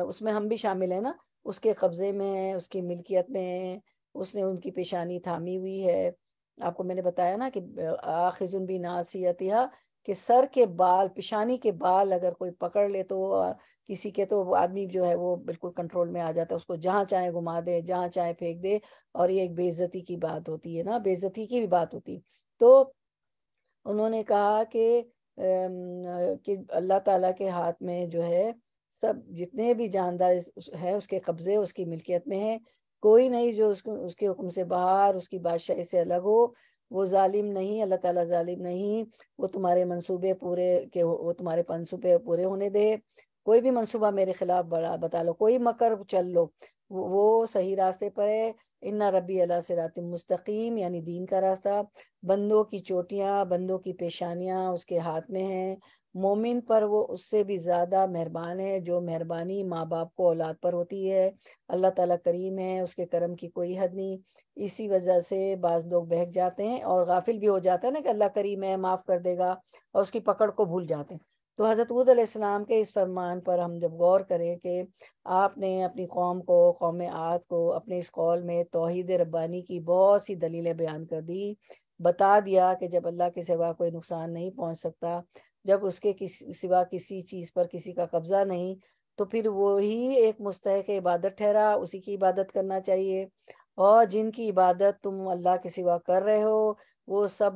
اس میں ہم بھی شامل ہیں نا، اس کے قبضے میں ہیں، اس کی ملکیت میں ہیں، اس نے ان کی پیشانی تھامی ہوئی ہے۔ آپ کو میں نے بتایا نا کہ آخذ بناصیتہا، کہ سر کے بال، پیشانی کے بال اگر کوئی پکڑ لے تو کسی کے، تو وہ آدمی جو ہے وہ بالکل کنٹرول میں آ جاتا ہے، اس کو جہاں چاہے گھما دے، جہاں چاہے پھینک دے، اور یہ ایک بے عزتی کی بات ہوتی ہے نا، بے عزتی کی بھی بات ہوتی۔ تو انہوں نے کہا کہ اللہ تعالیٰ کے ہاتھ میں جو ہے سب، جتنے بھی جاندار ہے اس کے قبضے، اس کی ملکیت میں ہے، کوئی نہیں جو اس کے حکم سے باہر، اس کی بادشاہی سے الگ ہو۔ وہ ظالم نہیں، اللہ تعالیٰ ظالم نہیں، وہ تمہارے منصوبے پورے کے، وہ تمہارے منصوبے پورے ہونے دے۔ کوئی بھی منصوبہ میرے خلاف بتا لو، کوئی مکر چل لو، وہ صحیح راستے پر ہے۔ ان ربی علی صراط مستقیم، یعنی دین کا راستہ۔ بندوں کی چوٹیاں، بندوں کی پیشانیاں اس کے ہاتھ میں ہیں۔ مومن پر وہ اس سے بھی زیادہ مہربان ہے، جو مہربانی ماں باپ کو اولاد پر ہوتی ہے۔ اللہ تعالیٰ کریم ہے، اس کے کرم کی کوئی حد نہیں۔ اسی وجہ سے بعض لوگ بہک جاتے ہیں اور غافل بھی ہو جاتے ہیں نا، کہ اللہ کریم ہے، معاف کر دے گا، اور اس کی پکڑ کو بھول جاتے ہیں۔ تو حضرت حود علیہ السلام کے اس فرمان پر ہم جب غور کریں کہ آپ نے اپنی قوم کو، قوم عاد کو، اپنے اس قول میں توحید ربانی کی بہت سی دلیلیں بیان کر دی، بتا دیا کہ جب اللہ کے سوا کوئی نقصان نہیں پہنچ سکتا، جب اس کے سوا کسی چیز پر کسی کا قبضہ نہیں، تو پھر وہی ایک مستحق عبادت ٹھہرا، اسی کی عبادت کرنا چاہیے۔ اور جن کی عبادت تم اللہ کے سوا کر رہے ہو، وہ سب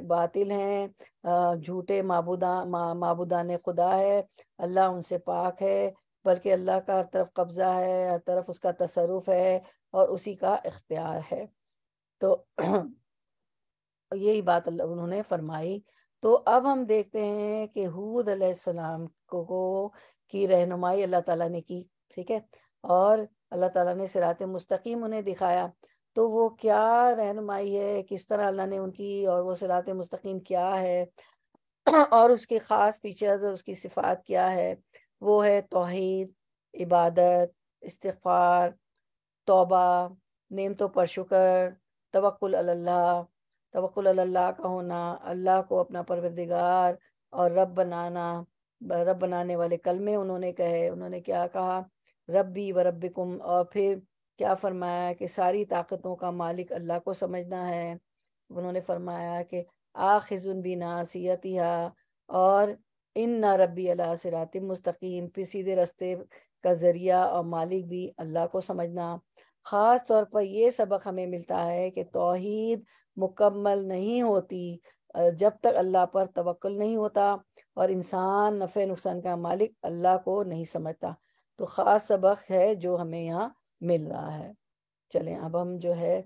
باطل ہیں، جھوٹے معبودان خدا ہے۔ اللہ ان سے پاک ہے، بلکہ اللہ کا ہر طرف قبضہ ہے، ہر طرف اس کا تصرف ہے، اور اسی کا اختیار ہے۔ تو یہی بات انہوں نے فرمائی۔ تو اب ہم دیکھتے ہیں کہ حود علیہ السلام کو کی رہنمائی اللہ تعالیٰ نے کی، ٹھیک ہے، اور اللہ تعالیٰ نے صراط مستقیم انہیں دکھایا۔ تو وہ کیا رہنمائی ہے، کس طرح اللہ نے ان کی، اور وہ صراط مستقیم کیا ہے، اور اس کے خاص فیچرز، اس کی صفات کیا ہے، وہ ہے توحید، عبادت، استغفار، توبہ، نعمتوں پر شکر، توکل علی اللہ، توکل علی اللہ کا ہونا، اللہ کو اپنا پروردگار اور رب بنانا، رب بنانے والے کلمے انہوں نے کہے۔ انہوں نے کیا کہا؟ ربی و ربکم، اور پھر کیا فرمایا کہ ساری طاقتوں کا مالک اللہ کو سمجھنا ہے۔ انہوں نے فرمایا کہ آخذ بناصیتہا، اور ان ربی علی صراط مستقیم، پھر سیدھے راستے کا ذریعہ اور مالک بھی اللہ کو سمجھنا۔ خاص طور پر یہ سبق ہمیں ملتا ہے کہ توحید مکمل نہیں ہوتی جب تک اللہ پر توکل نہیں ہوتا، اور انسان نفع نقصان کا مالک اللہ کو نہیں سمجھتا۔ تو خاص سبق ہے جو ہمیں یہاں مل رہا ہے۔ چلیں اب ہم جو ہے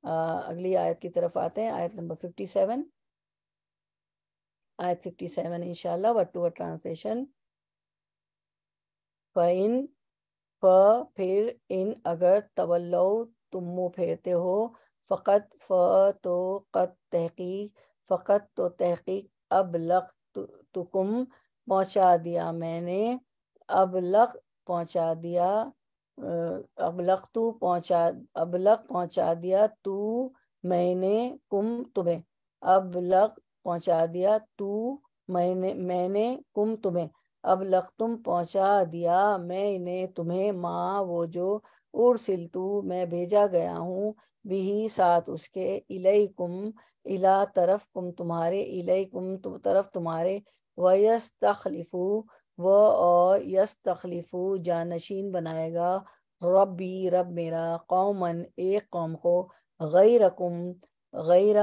اگلی آیت کی طرف آتے ہیں، آیت نمبر 57۔ آیت 57 انشاءاللہ ورڈ ٹو ورڈ ٹرانسلیشن۔ فَإِن، پھر، ان اگر، تولو تم منہ پھیرتے ہو، فقط، تو قد تحقیق، فقط تو تحقیق، ابلغتکم پہنچا دیا میں نے، ابلغ پہنچا دیا، ابلغ پہنچا دیا تو میں نے، کم تمہیں، ابلغ پہنچا دیا تو میں نے، کم تمہیں، ابلغ تم پہنچا دیا میں نے تمہیں، ماں وہ جو، ارسلتو میں بھیجا گیا ہوں، بھی ساتھ اس کے، الیکم الا طرف کم تمہارے، الیکم طرف تمہارے، ویستخلفو وہ، اور یستخلفو جانشین بنائے گا، ربی رب میرا، قومن ایک قوم کو، غیرکم غیر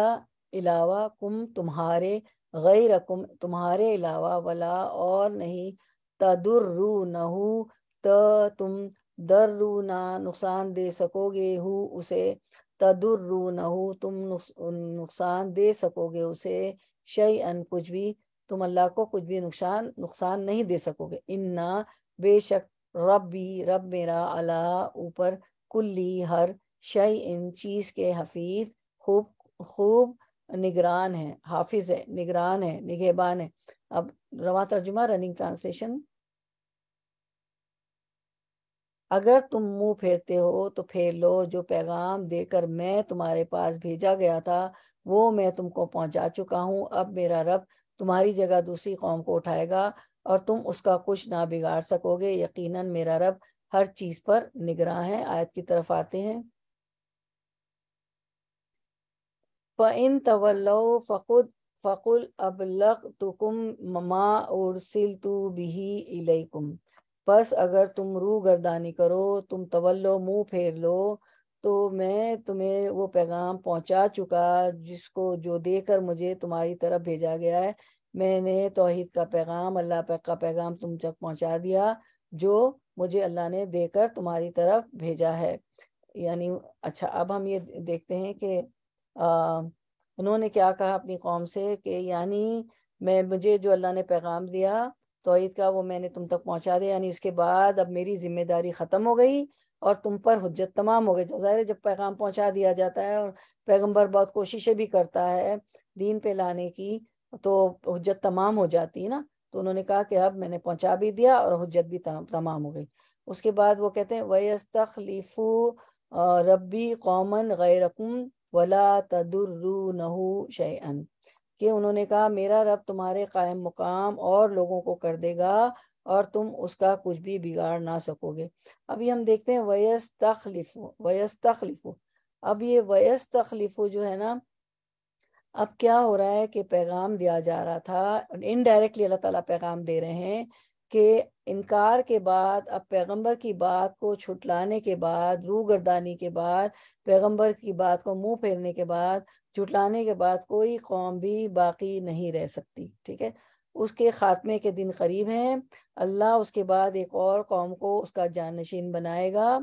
علاوہ، کم تمہارے، غیرکم تمہارے علاوہ، ولا اور نہیں، تدرونہو تم دررونا نقصان دے سکو گے، ہو اسے، تدرونہو تم نقصان دے سکو گے اسے، شیئن کچھ بھی، تم اللہ کو کچھ بھی نقصان نہیں دے سکو گے، انا بے شک، ربی رب میرا، اللہ اوپر، کلی ہر، شیئن چیز کے، حفیظ خوب نگران ہے، حافظ ہے، نگران ہے، نگہبان ہے۔ اب رواں ترجمہ، رننگ ٹرانسلیشن۔ اگر تم منہ پھیرتے ہو تو پھیر لو، جو پیغام دے کر میں تمہارے پاس بھیجا گیا تھا وہ میں تم کو پہنچا چکا ہوں۔ اب میرا رب تمہاری جگہ دوسری قوم کو اٹھائے گا اور تم اس کا کچھ نہ بگاڑ سکو گے، یقیناً میرا رب ہر چیز پر نگراں ہے۔ آیت کی طرف آتے ہیں۔ فَإِن تَوَلَّوْا فَقُلْ أَبْلَغْتُكُمْ مَا أُرْسِلْتُ بِهِ إِلَيْكُمْ، پس اگر تم روح گردانی کرو، تم تولو منہ پھیر لو، تو میں تمہیں وہ پیغام پہنچا چکا جس کو جو دے کر مجھے تمہاری طرف بھیجا گیا ہے۔ میں نے توحید کا پیغام، اللہ کا پیغام تم تک پہنچا دیا جو مجھے اللہ نے دے کر تمہاری طرف بھیجا ہے۔ یعنی اچھا، اب ہم یہ دیکھتے ہیں کہ انہوں نے کیا کہا اپنی قوم سے کہ یعنی مجھے جو اللہ نے پیغام دیا توحید کا وہ میں نے تم تک پہنچا دیا، یعنی اس کے بعد اب میری ذمہ داری ختم ہو گئی اور تم پر حجت تمام ہو گئی۔ ظاہر ہے جب پیغام پہنچا دیا جاتا ہے اور پیغمبر بہت کوششیں بھی کرتا ہے دین پہ لانے کی تو حجت تمام ہو جاتی ہے نا، تو انہوں نے کہا کہ اب میں نے پہنچا بھی دیا اور حجت بھی تمام ہو گئی۔ اس کے بعد وہ کہتے ہیں وَيَسْتَخْلِفُ رَبِّي قَوْمًا غَيْرَكُمْ وَلَا تَضُرُّونَهُ شَيْئًا، کہ انہوں نے کہا میرا رب تمہارے قائم مقام اور لوگوں کو کر دے گا اور تم اس کا کچھ بھی بگاڑ نہ سکو گے۔ ابھی ہم دیکھتے ہیں وَيَسْتَخْلِفُ، اب یہ وَيَسْتَخْلِفُ جو ہے نا، اب کیا ہو رہا ہے کہ پیغام دیا جا رہا تھا، انڈائریکٹلی اللہ تعالیٰ پیغام دے رہے ہیں کہ انکار کے بعد، اب پیغمبر کی بات کو چھٹلانے کے بعد، روح گردانی کے بعد، پیغمبر کی بات کو منہ پھیرنے کے بعد، جھٹلانے کے بعد کوئی قوم بھی باقی نہیں رہ سکتی، ٹھیک ہے؟ اس کے خاتمے کے دن قریب ہیں، اللہ اس کے بعد ایک اور قوم کو اس کا جانشین بنائے گا۔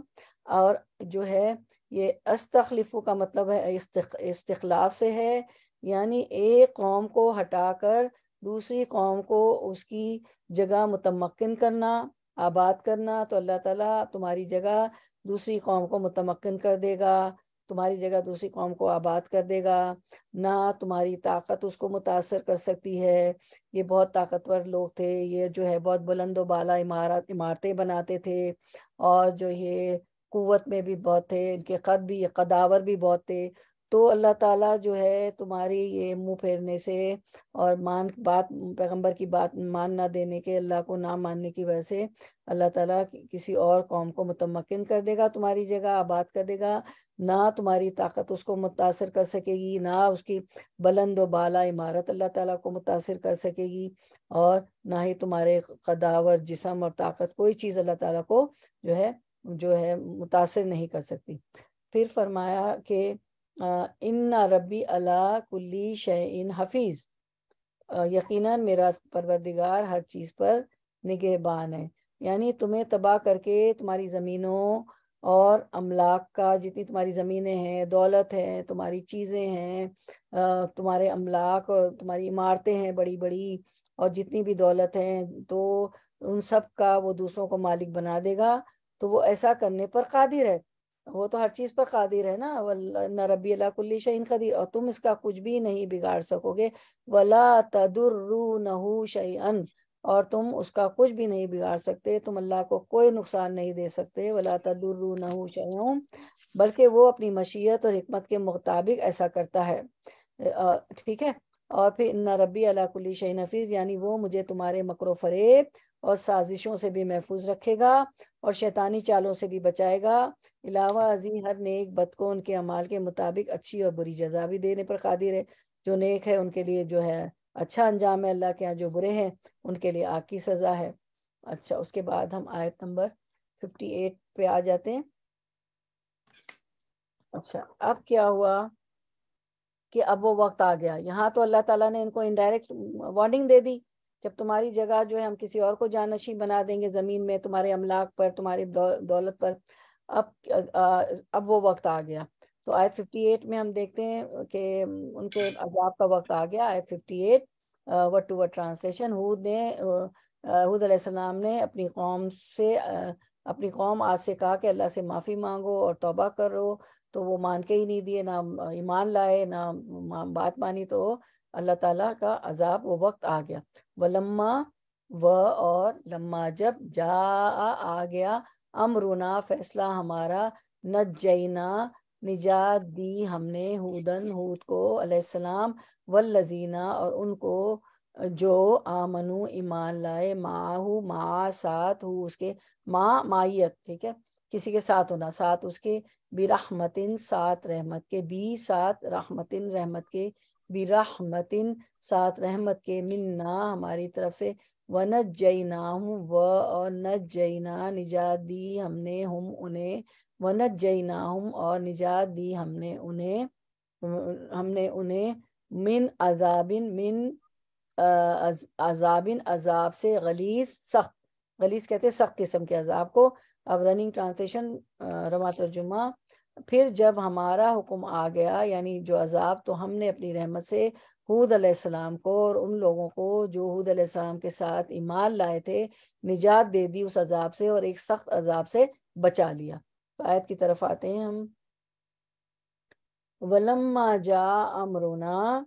اور جو ہے یہ استخلفو کا مطلب ہے استخلاف سے ہے، یعنی ایک قوم کو ہٹا کر دوسری قوم کو اس کی جگہ متمکن کرنا، آباد کرنا۔ تو اللہ تعالیٰ تمہاری جگہ دوسری قوم کو متمکن کر دے گا، تمہاری جگہ دوسری قوم کو آباد کر دے گا، نہ تمہاری طاقت اس کو متاثر کر سکتی ہے۔ یہ بہت طاقتور لوگ تھے، یہ جو ہے بہت بلند و بالا عمارتیں بناتے تھے، اور جو یہ قوت میں بھی بہت تھے، ان کے قد بھی قداور بھی بہت تھے۔ تو اللہ تعالیٰ جو ہے تمہاری یہ منہ پھیرنے سے اور پیغمبر کی بات مان نہ دینے کے، اللہ کو نہ ماننے کی وجہ سے اللہ تعالیٰ کسی اور قوم کو متمکن کر دے گا، تمہاری جگہ آباد کر دے گا، نہ تمہاری طاقت اس کو متاثر کر سکے گی، نہ اس کی بلند و بالا عمارت اللہ تعالیٰ کو متاثر کر سکے گی، اور نہ ہی تمہارے قداور جسم اور طاقت، کوئی چیز اللہ تعالیٰ کو جو ہے متاثر نہیں کر سکتی۔ پھر فرمایا کہ ان ربی علی کلی شیء حفیظ، یقیناً میرا پروردگار ہر چیز پر نگہبان ہے، یعنی تمہیں تباہ کر کے تمہاری زمینوں اور املاک کا، جتنی تمہاری زمینیں ہیں، دولت ہے، تمہاری چیزیں ہیں، تمہارے املاک اور تمہاری عمارتیں ہیں بڑی بڑی، اور جتنی بھی دولت ہیں، تو ان سب کا وہ دوسروں کو مالک بنا دے گا۔ تو وہ ایسا کرنے پر قادر ہے، وہ تو ہر چیز پر قادر ہے نا، وَإِنَّ رَبِّي عَلَىٰ كُلِّ شَيْءٍ قَدِيرٌ، اور تم اس کا کچھ بھی نہیں بگاڑ سکو گے۔ وَلَا تَضُرُّونَهُ شَيْئًا، اور تم اس کا کچھ بھی نہیں بگاڑ سکتے، تم اللہ کو کوئی نقصان نہیں دے سکتے۔ وَلَا تَضُرُّونَهُ شَيْئًا، بلکہ وہ اپنی مشیت اور حکمت کے مطابق ایسا کرتا ہے، ٹھیک ہے؟ اور پھر ان ربی علی کل شیء حفیظ، یعنی وہ مجھے تمہارے مکر و فریب اور سازشوں سے بھی محفوظ رکھے گا اور شیطانی چالوں سے بھی بچائے گا۔ علاوہ ازیں ہر نیک بد کو ان کے اعمال کے مطابق اچھی اور بری جزا بھی دینے پر قادر ہے۔ جو نیک ہے ان کے لیے جو ہے اچھا انجام ہے اللہ کے ہاں، جو برے ہیں ان کے لیے آگ کی سزا ہے۔ اچھا، اس کے بعد ہم آیت نمبر 58 پہ آ جاتے ہیں۔ اچھا، اب کیا ہوا کہ اب وہ وقت آ گیا، یہاں تو اللہ تعالیٰ نے ان کو انڈائریکٹ وارننگ دے دی، جب تمہاری جگہ جو ہے ہم کسی اور کو جانشین بنا دیں گے زمین میں، تمہارے املاک پر، تمہاری دولت پر۔ اب وہ وقت آ گیا۔ تو آیت 58 میں ہم دیکھتے ہیں کہ ان کے عذاب کا وقت آ گیا۔ آیت 58 ورڈ ٹو ورڈ ٹرانسلیشن، ہود علیہ السلام نے اپنی قوم عاد سے کہا کہ اللہ سے معافی مانگو اور توبہ کرو، تو وہ مان کے ہی نہیں دیے، نہ ایمان لائے، نہ بات مانی، تو اللہ تعالیٰ کا عذاب وہ وقت آ گیا۔ اور لما جب آ گیا امرنا فیصلہ ہمارا، نجینا نجات دی ہم نے، ہود کو علیہ السلام، والذینہ اور ان کو جو آمنو ایمان لائے، معاہو ساتھ ہو اس کے، مائیت، ٹھیک ہے، کسی کے ساتھ ہونا، ساتھ اس کے، برحمتن ساتھ رحمت کے، ساتھ رحمتن رحمت کے، برحمتن ساتھ رحمت کے، منا ہماری طرف سے، ونجیناہم اور نجینا نجات دی ہم نے، ہم انہیں، ونجیناہم اور نجات دی ہم نے انہیں من عذاب سے، غلیظ سخت، غلیظ کہتے ہیں سخت قسم کے عذاب کو۔ اب رننگ ٹرانسلیشن، رواں ترجمہ، پھر جب ہمارا حکم آ گیا، یعنی جو عذاب، تو ہم نے اپنی رحمت سے ہود علیہ السلام کو اور ان لوگوں کو جو ہود علیہ السلام کے ساتھ ایمان لائے تھے، نجات دے دی اس عذاب سے اور ایک سخت عذاب سے بچا لیا۔ آیت کی طرف آتے ہیں ہم۔ وَلَمَّا جَاءَ أَمْرُنَا،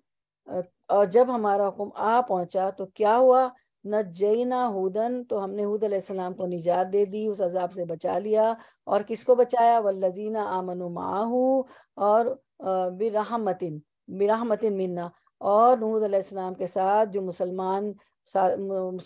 اور جب ہمارا حکم آ پہنچا تو کیا ہوا، نجینا ہودن، تو ہم نے ہود علیہ السلام کو نجات دے دی، اس عذاب سے بچا لیا، اور کس کو بچایا، والذین آمنوا معہ، اور برحمت منا، اور ہود علیہ السلام کے ساتھ جو مسلمان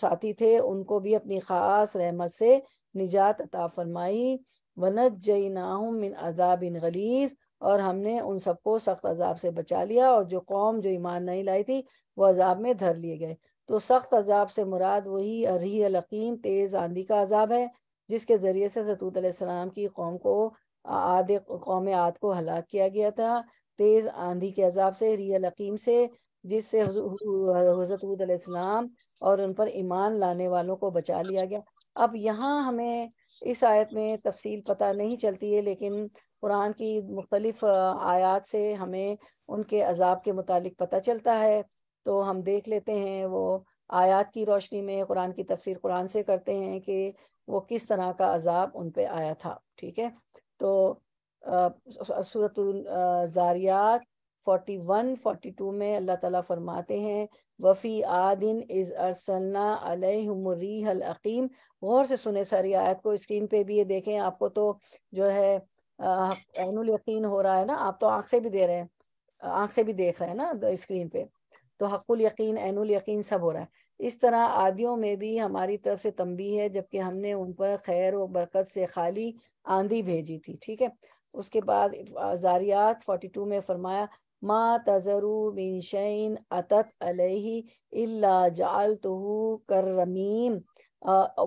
ساتھی تھے ان کو بھی اپنی خاص رحمت سے نجات عطا فرمائی، ونجیناہم من عذاب غلیظ، اور ہم نے ان سب کو سخت عذاب سے بچا لیا، اور جو قوم جو ایمان نہیں لائی تھی وہ عذاب میں دھر لیے گئے۔ تو سخت عذاب سے مراد وہی الريح العقیم، تیز آندھی کا عذاب ہے، جس کے ذریعے سے حضرت علیہ السلام کی قوم عاد کو ہلاک کیا گیا تھا، تیز آندھی کے عذاب سے، ریح العقیم سے، جس سے حضرت حود علیہ السلام اور ان پر ایمان لانے والوں کو بچا لیا گیا۔ اب یہاں ہمیں اس آیت میں تفصیل پتہ نہیں چلتی ہے، لیکن قرآن کی مختلف آیات سے ہمیں ان کے عذاب کے متعلق پتہ چلتا ہے، تو ہم دیکھ لیتے ہیں، وہ آیات کی روشنی میں قرآن کی تفسیر قرآن سے کرتے ہیں کہ وہ کس طرح کا عذاب ان پہ آیا تھا، ٹھیک ہے۔ تو سورۃ الزاریات 41-42 میں اللہ تعالیٰ فرماتے ہیں، وفی عادن اذ ارسلنا علیہم الریح العقیم۔ غور سے سنیں ساری آیت کو، اسکرین پہ بھی یہ دیکھیں، آپ کو تو جو ہے عین الیقین ہو رہا ہے نا، آپ تو آنکھ سے بھی دے رہے ہیں، آنکھ سے بھی دیکھ رہے ہیں نا اسکرین پہ، تو حق الیقین، عین الیقین سب ہو رہا ہے۔ اس طرح عادیوں میں بھی ہماری طرف سے تنبیہ ہے، جبکہ ہم نے ان پر خیر و برکت سے خالی آندھی بھیجی تھی، ٹھیک ہے۔ اس کے بعد زاریات 42 میں فرمایا، ما تذرو من شیء اتت علیہ الا جعلتہ کررمیم،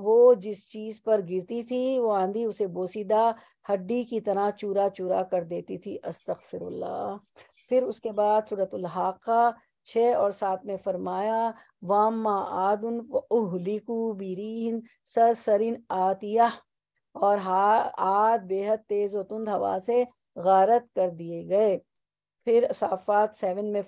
وہ جس چیز پر گرتی تھی وہ آندھی اسے بوسیدہ ہڈی کی طرح چورا چورا کر دیتی تھی، استغفر اللہ۔ پھر اس کے بعد سورۃ الحاقہ 6 اور 7 میں فرمایا، واما عاد فاہلکوا بريح صرصر عاتیہ، اور عاد بے حد تیز و تند ہوا سے غارت کر دیے گئے۔ پھر صافات 7 میں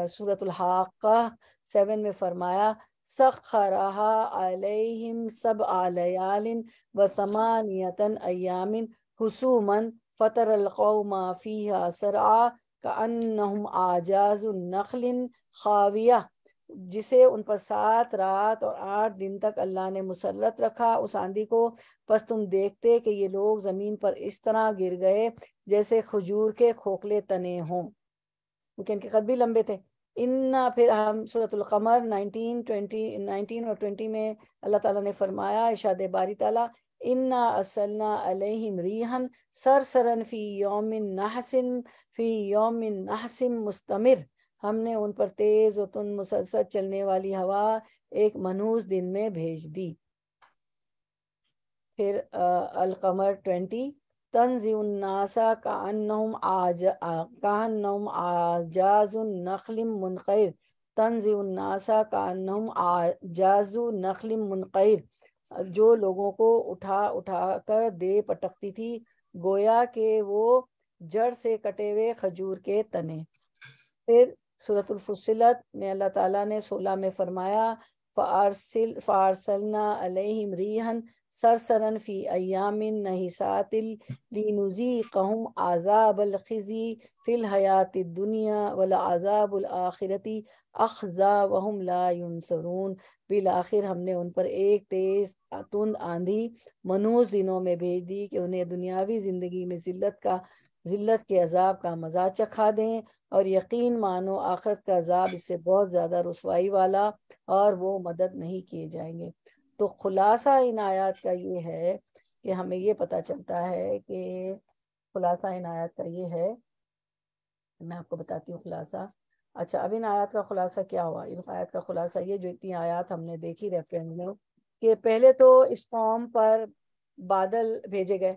سورۃ الحاقہ 7 میں فرمایا، سخرہا علیہم سبع لیال وثمانیۃ ایام حسوما فتر القوم فیہا سرعا کأنہم اعجاز نخل خاویہ، جسے ان پر 7 رات اور 8 دن تک اللہ نے مسلط رکھا اس آندھی کو، پس تم دیکھتے کہ یہ لوگ زمین پر اس طرح گر گئے جیسے کھجور کے کھوکھلے تنے ہوں، کیونکہ ان کے قد بھی لمبے تھے۔ پھر ہم سورۃ القمر 19 اور 20 میں اللہ تعالیٰ نے فرمایا، ارشاد باری تعالیٰ، انا ارسلنا علیہم ریحا صرصرا فی یوم نحس مستمر، ہم نے ان پر تیز و تند مسلسل چلنے والی ہوا ایک منحوس دن میں بھیج دی۔ پھر القمر 20، تنزع الناس کأنہم اعجاز نخل منقعر، تنزع الناس کأنہم اعجاز نخل منقعر، جو لوگوں کو اٹھا اٹھا کر دے پٹکتی تھی گویا کہ وہ جڑ سے کٹے ہوئے کھجور کے تنے۔ پھر سورۃ الفصلت میں اللہ تعالیٰ نے 16 میں فرمایا، فارسلنا علیہم ریحا سرسرن فی ایام نحسات لنذیقہم عذاب الخزی فی الحیات الدنیا ولعذاب الآخرتی اخزا وہم لا ینصرون۔ بالآخر ہم نے ان پر ایک تیز تند آندھی منوز دنوں میں بھیج دی کہ انہیں دنیاوی زندگی میں ذلت کے عذاب کا مزہ چکھا دیں، اور یقین مانو آخرت کا عذاب اس سے بہت زیادہ رسوائی والا، اور وہ مدد نہیں کیے جائیں گے۔ تو خلاصہ ان آیات کا یہ ہے کہ ہمیں یہ پتہ چلتا ہے کہ خلاصہ ان آیات کا یہ ہے، میں آپ کو بتاتی ہوں خلاصہ۔ اچھا، اب ان آیات کا خلاصہ کیا ہوا؟ ان آیات کا خلاصہ یہ، جو اتنی آیات ہم نے دیکھی ریفرنس میں، کہ پہلے تو اس قوم پر بادل بھیجے گئے،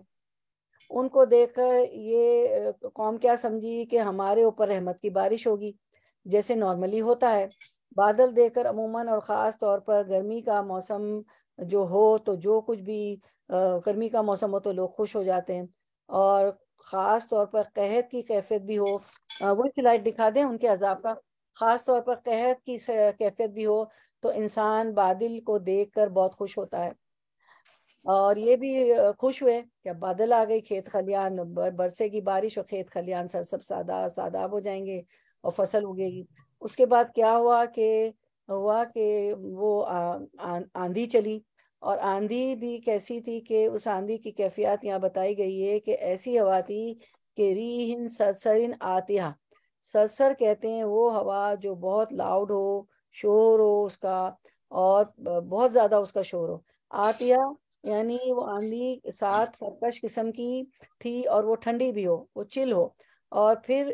ان کو دیکھ کر یہ قوم کیا سمجھی کہ ہمارے اوپر رحمت کی بارش ہوگی، جیسے نارملی ہوتا ہے۔ بادل دیکھ کر عموماً اور خاص طور پر گرمی کا موسم جو ہو تو جو کچھ بھی گرمی کا موسم ہو تو لوگ خوش ہو جاتے ہیں، اور خاص طور پر قحط کی کیفیت بھی ہو، وہ سلائڈ دکھا دیں ان کے عذاب کا، خاص طور پر قحط کی کیفیت بھی ہو تو انسان بادل کو دیکھ کر بہت خوش ہوتا ہے، اور یہ بھی خوش ہوئے کہ اب بادل آ گئی، کھیت خلیان برسے گی بارش اور کھیت خلیان سب ساداب ہو جائیں گے اور فصل اگے گی۔ اس کے بعد کیا ہوا کہ وہ آندھی چلی، اور آندھی بھی کیسی تھی کہ اس آندھی کی کیفیات یہاں بتائی گئی ہے کہ ایسی ہوا تھی کہ ریحن سرسرن آتیہ، سرسر کہتے ہیں وہ ہوا جو بہت لاؤڈ ہو، شور ہو اس کا، اور بہت زیادہ اس کا شور ہو۔ آتیہ یعنی وہ آندھی ساتھ سرکش قسم کی تھی، اور وہ ٹھنڈی بھی ہو، وہ چل ہو۔ اور پھر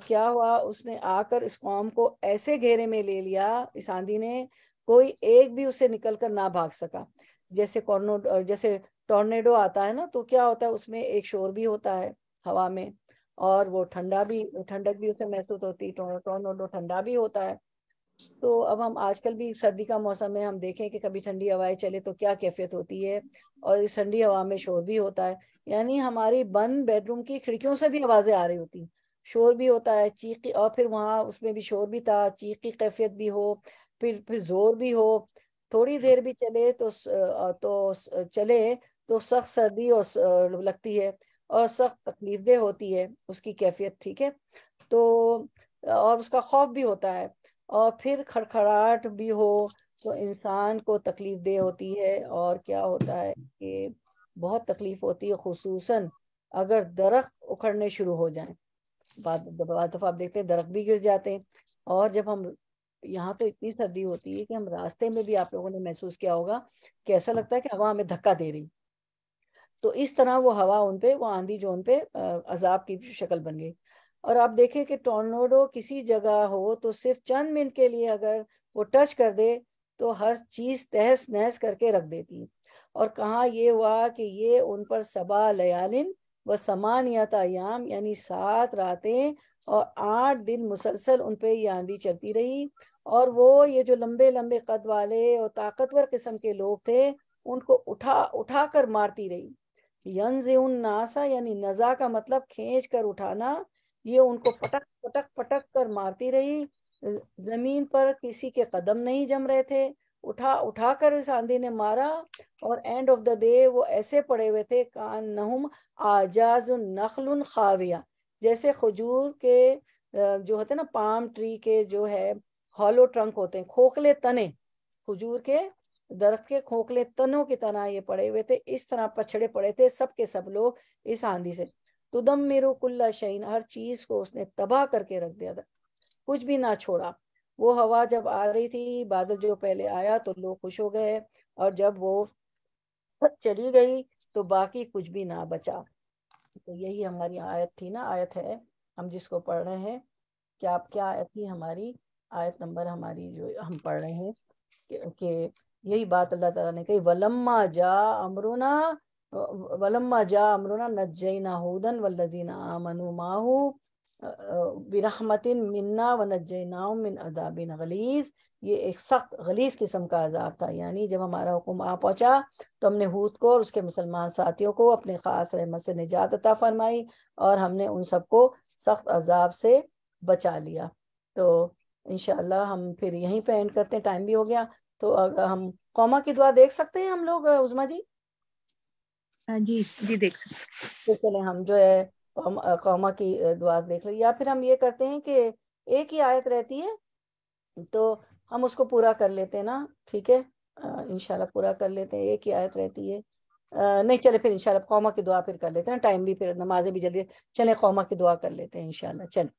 کیا ہوا، اس نے آ کر اس قوم کو ایسے گھیرے میں لے لیا اس آندھی نے، کوئی ایک بھی اس سے نکل کر نہ بھاگ سکا۔ جیسے ٹورنیڈو آتا ہے نا، تو کیا ہوتا ہے، اس میں ایک شور بھی ہوتا ہے ہوا میں، اور وہ ٹھنڈک بھی اسے محسوس ہوتی، ٹورنیڈو ٹھنڈا بھی ہوتا ہے۔ تو اب ہم آج کل بھی سردی کا موسم ہے، ہم دیکھیں کہ کبھی ٹھنڈی ہوائیں چلے تو کیا کیفیت ہوتی ہے، اور اس ٹھنڈی ہوا میں شور بھی ہوتا ہے، یعنی ہماری بند بیڈ روم کی کھڑکیوں سے بھی آوازیں آ رہی ہوتی، شور بھی ہوتا ہے، چیخ، اور پھر وہاں اس میں بھی شور بھی تھا، چیخ کی کیفیت بھی ہو، پھر زور بھی ہو، تھوڑی دیر بھی چلے تو چلے تو سخت سردی اور لگتی ہے، اور سخت تکلیف دہ ہوتی ہے اس کی کیفیت، ٹھیک ہے۔ تو اور اس کا خوف بھی ہوتا ہے، اور پھر کھڑکھڑاہٹ بھی ہو تو انسان کو تکلیف دہ ہوتی ہے، اور کیا ہوتا ہے کہ بہت تکلیف ہوتی ہے، خصوصاً اگر درخت اکھڑنے شروع ہو جائیں۔ بعض دفعہ آپ دیکھتے ہیں درخت بھی گر جاتے ہیں، اور جب ہم یہاں تو اتنی سردی ہوتی ہے کہ ہم راستے میں بھی، آپ لوگوں نے محسوس کیا ہوگا کہ ایسا لگتا ہے کہ ہوا ہمیں دھکا دے رہی، تو اس طرح وہ ہوا ان پہ، وہ آندھی جو ان پہ عذاب کی شکل بن گئی۔ اور آپ دیکھیں کہ ٹورنیڈو کسی جگہ ہو تو صرف چند منٹ کے لیے اگر وہ ٹچ کر دے تو ہر چیز تہس نہس کر کے رکھ دیتی۔ اور کہاں یہ ہوا کہ یہ ان پر 7 لیالین و 8 ایام، یعنی 7 راتیں اور 8 دن مسلسل ان پہ یہ آندھی چلتی رہی، اور وہ یہ جو لمبے لمبے قد والے اور طاقتور قسم کے لوگ تھے ان کو اٹھا اٹھا کر مارتی رہی۔ ینزعن ناسا یعنی نزا کا مطلب کھینچ کر اٹھانا، یہ ان کو پٹک پٹک پٹک کر مارتی رہی، زمین پر کسی کے قدم نہیں جم رہے تھے، اٹھا اٹھا کر اس آندھی نے مارا، اور اینڈ آف دا ڈے وہ ایسے پڑے ہوئے تھے کانہم آجاز نخل خاویہ، جیسے کھجور کے جو ہوتے ہیں نا، پام ٹری کے جو ہے ہالو ٹرنک ہوتے ہیں، کھوکھلے تنے، کھجور کے درخت کے کھوکھلے تنوں کی طرح یہ پڑے ہوئے تھے، اس طرح پچھڑے پڑے تھے سب کے سب لوگ اس آندھی سے۔ تدمر کل شیء، ہر چیز کو اس نے تباہ کر کے رکھ دیا تھا، کچھ بھی نہ چھوڑا۔ وہ ہوا جب آ رہی تھی، بادل جو پہلے آیا تو لوگ خوش ہو گئے، اور جب وہ چلی گئی تو باقی کچھ بھی نہ بچا۔ تو یہی ہماری آیت تھی نا، آیت ہے ہم جس کو پڑھ رہے ہیں، کیا آیت تھی ہماری؟ آیت نمبر ہماری جو ہم پڑھ رہے ہیں کہ یہی بات اللہ تعالیٰ نے کہی، وَلَمَّا جَاءَ أَمْرُنَا نَجَّيْنَا هُودًا وَالَّذِينَ آمَنُوا مَعَهُ بِرَحْمَةٍ مِنَّا وَنَجَّيْنَاهُم مِّنْ عَذَابٍ غَلِيظٍ۔ یہ ایک سخت غلیظ قسم کا عذاب تھا، یعنی جب ہمارا حکم آ پہنچا تو ہم نے ہود کو اور اس کے مسلمان ساتھیوں کو اپنے خاص رحمت سے نجات عطا فرمائی، اور ہم نے ان سب کو سخت عذاب سے بچا لیا۔ تو انشاءاللہ ہم پھر یہیں پہ اینڈ کرتے ہیں، ٹائم بھی ہو گیا، تو اگر ہم قوما کی دعا دیکھ سکتے ہیں ہم لوگ، عظمیٰ جی؟ جی جی دیکھ سکتے. تو چلیں ہم جو ہے قوما کی دعا دیکھ لیں، یا پھر ہم یہ کرتے ہیں کہ ایک ہی آیت رہتی ہے تو ہم اس کو پورا کر لیتے ہیں نا، ٹھیک ہے، انشاءاللہ پورا کر لیتے ہیں، ایک ہی آیت رہتی ہے. نہیں چلے پھر انشاءاللہ قوما کی دعا پھر کر لیتے ہیں، ٹائم بھی پھر نمازیں بھی جلدی، چلیں قوما کی دعا کر لیتے ہیں انشاءاللہ. چلیں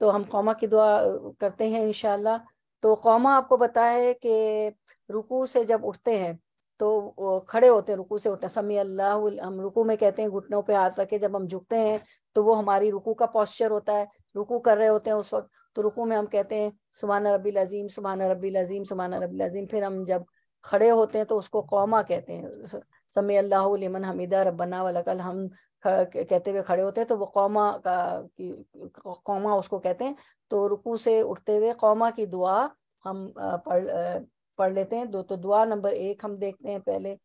تو ہم قوما کی دعا کرتے ہیں انشاءاللہ. تو قوما آپ کو بتا ہے کہ رکوع سے جب اٹھتے ہیں تو وہ کھڑے ہوتے ہیں، رکوع سے اٹھنا سمی اللہ، ہم رکوع میں کہتے ہیں گھٹنوں پہ ہاتھ رکھے، جب ہم جھکتے ہیں تو وہ ہماری رکوع کا پوسچر ہوتا ہے، رکوع کر رہے ہوتے ہیں اس وقت، تو رکوع میں ہم کہتے ہیں سبحان ربی العظیم سبحان ربی العظیم سبحان ربی العظیم. پھر ہم جب کھڑے ہوتے ہیں تو اس کو قوما کہتے ہیں، سمی اللہ لمن حمیدہ ربنا ولک الحمد کہتے ہوئے کھڑے ہوتے ہیں تو وہ قوما کا قوما اس کو کہتے ہیں. تو رکوع سے اٹھتے ہوئے قوما کی دعا ہم پڑھ لیتے ہیں. تو دعا نمبر 1 ہم دیکھتے ہیں پہلے.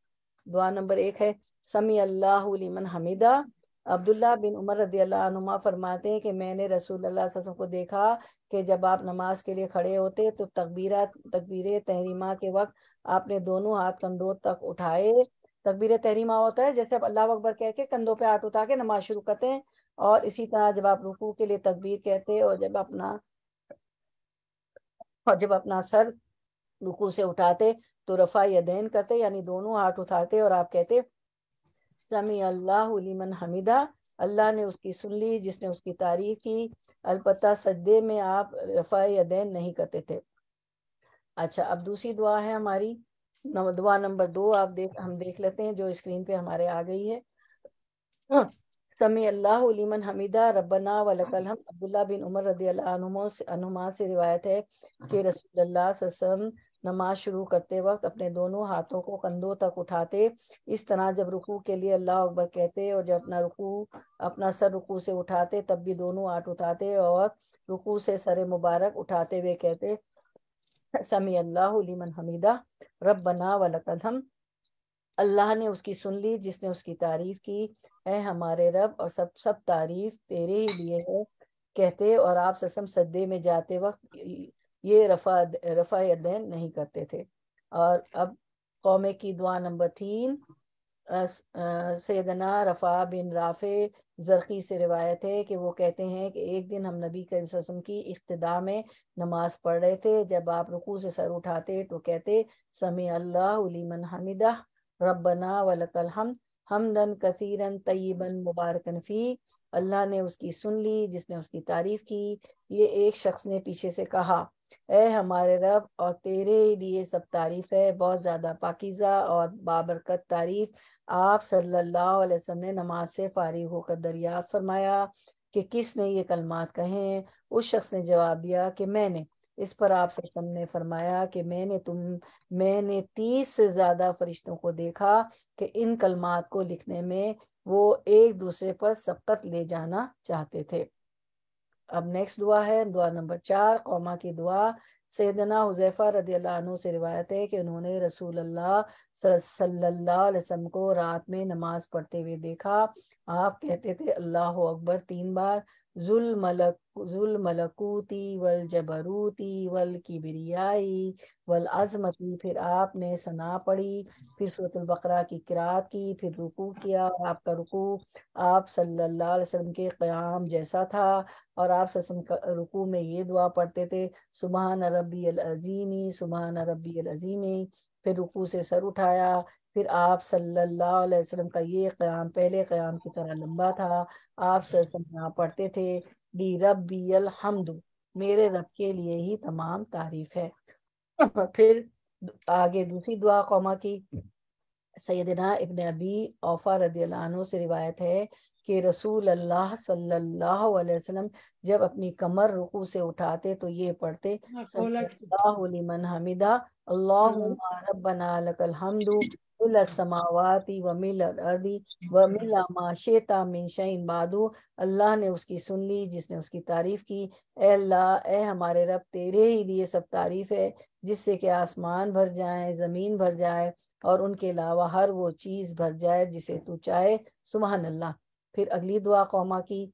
دعا نمبر 1 ہے سمی اللہ لمن حمیدہ. عبداللہ بن عمر رضی اللہ عنہما فرماتے ہیں کہ میں نے رسول اللہ صلی اللہ علیہ وسلم کو دیکھا کہ جب آپ نماز کے لیے کھڑے ہوتے تو تکبیر تحریمہ کے وقت آپ نے دونوں ہاتھ کندھوں تک اٹھائے. تکبیر تحریمہ ہوتا ہے جیسے آپ اللہ اکبر کہہ کے کندھوں پہ ہاتھ اٹھا کے نماز شروع کرتے ہیں، اور اسی طرح جب آپ رکوع کے لیے تکبیر کہتے اور جب اپنا سر رکوع سے اٹھاتے تو رفع یدین کرتے، یعنی دونوں ہاتھ اٹھاتے اور آپ کہتے سمی اللہ لمن حمیدہ. اللہ نے اس کی سن لی جس نے اس کی تعریف کی. البتہ سجدے میں آپ رفع یدین نہیں کرتے تھے. اچھا اب دوسری دعا ہے ہماری، دعا نمبر 2 ہم دیکھ لیتے ہیں جو اسکرین پہ ہمارے آ گئی ہے. سمی اللہ لمن حمیدہ ربنا ولک الحمد. عبداللہ بن عمر رضی اللہ عنہما سے روایت ہے کہ رسول اللہ صلی اللہ علیہ وسلم نماز شروع کرتے وقت اپنے دونوں ہاتھوں کو کندھوں تک اٹھاتے، اس طرح جب رکوع کے لیے اللہ اکبر کہتے اور جب اپنا سر رکوع سے اٹھاتے تب بھی دونوں ہاتھ اٹھاتے، اور رکوع سے سر مبارک اٹھاتے ہوئے کہتے سمی اللہ لمن حمیدہ ربنا ولک الحمد. اللہ نے اس کی سن لی جس نے اس کی تعریف کی، اے ہمارے رب اور سب تعریف تیرے ہی لیے ہے کہتے، اور آپ سسم سجدے میں جاتے وقت یہ رفع یدین نہیں کرتے تھے. اور اب قومے کی دعا نمبر 3 سیدنا رفع بن رافع زرقی سے روایت ہے کہ وہ کہتے ہیں کہ ایک دن ہم نبی کریم صلی اللہ علیہ وسلم کی اقتداء میں نماز پڑھ رہے تھے. جب آپ رکوع سے سر اٹھاتے تو کہتے سمی اللہ لمن حمیدہ ربنا ولک الحمد حمدن کثیرن طیبن مبارکن فی. اللہ نے اس کی سن لی جس نے اس کی تعریف کی. یہ ایک شخص نے پیچھے سے کہا اے ہمارے رب اور تیرے لیے سب تعریف ہے، بہت زیادہ پاکیزہ اور بابرکت تعریف. آپ صلی اللہ علیہ وسلم نے نماز سے فارغ ہو کر دریافت فرمایا کہ کس نے یہ کلمات کہیں؟ اس شخص نے جواب دیا کہ میں نے. اس پر آپ صلی اللہ علیہ وسلم نے فرمایا کہ میں نے 30 سے زیادہ فرشتوں کو دیکھا کہ ان کلمات کو لکھنے میں وہ ایک دوسرے پر سبقت لے جانا چاہتے تھے. اب نیکسٹ دعا ہے دعا نمبر 4 قوما کی دعا. سیدنا حذیفہ رضی اللہ عنہ سے روایت ہے کہ انہوں نے رسول اللہ صلی اللہ علیہ وسلم کو رات میں نماز پڑھتے ہوئے دیکھا. آپ کہتے تھے اللہ اکبر 3 بار، ذل ملکوتی والجبروتی والکبریائی والعظمتی. پھر آپ نے ثنا پڑھی، پھر سورۃ البقرہ کی قرات کی، پھر رکوع کیا. آپ کا رکوع آپ صلی اللہ علیہ وسلم کے قیام جیسا تھا، اور آپ صلی اللہ علیہ وسلم رکوع میں یہ دعا پڑھتے تھے سبحان ربی العظیم سبحان ربی العظیم. پھر رکوع سے سر اٹھایا. پھر آپ صلی اللہ علیہ وسلم کا یہ قیام پہلے قیام کی طرح لمبا تھا. آپ صلی اللہ علیہ وسلم پڑھتے تھے لی ربی الحمد، میرے رب کے لیے ہی تمام تعریف ہے. پھر آگے دوسری دعا قوما کی. سیدنا ابن ابی اوفا رضی اللہ عنہ سے روایت ہے کہ رسول اللہ صلی اللہ علیہ وسلم جب اپنی کمر رکوع سے اٹھاتے تو یہ پڑھتے سمی اللہ لمن حمیدہ اللہم ربنا لک الحمد مل السماوات ومل الارض ومل ما شئت من شیء بعد. اللہ نے اس کی سن لی جس نے اس کی تعریف کی. اے اللہ، اے ہمارے رب، تیرے ہی لیے سب تعریف ہے جس سے کہ آسمان بھر جائیں، زمین بھر جائے، اور ان کے علاوہ ہر وہ چیز بھر جائے جسے تو چاہے. سبحان اللہ. پھر اگلی دعا قوما کی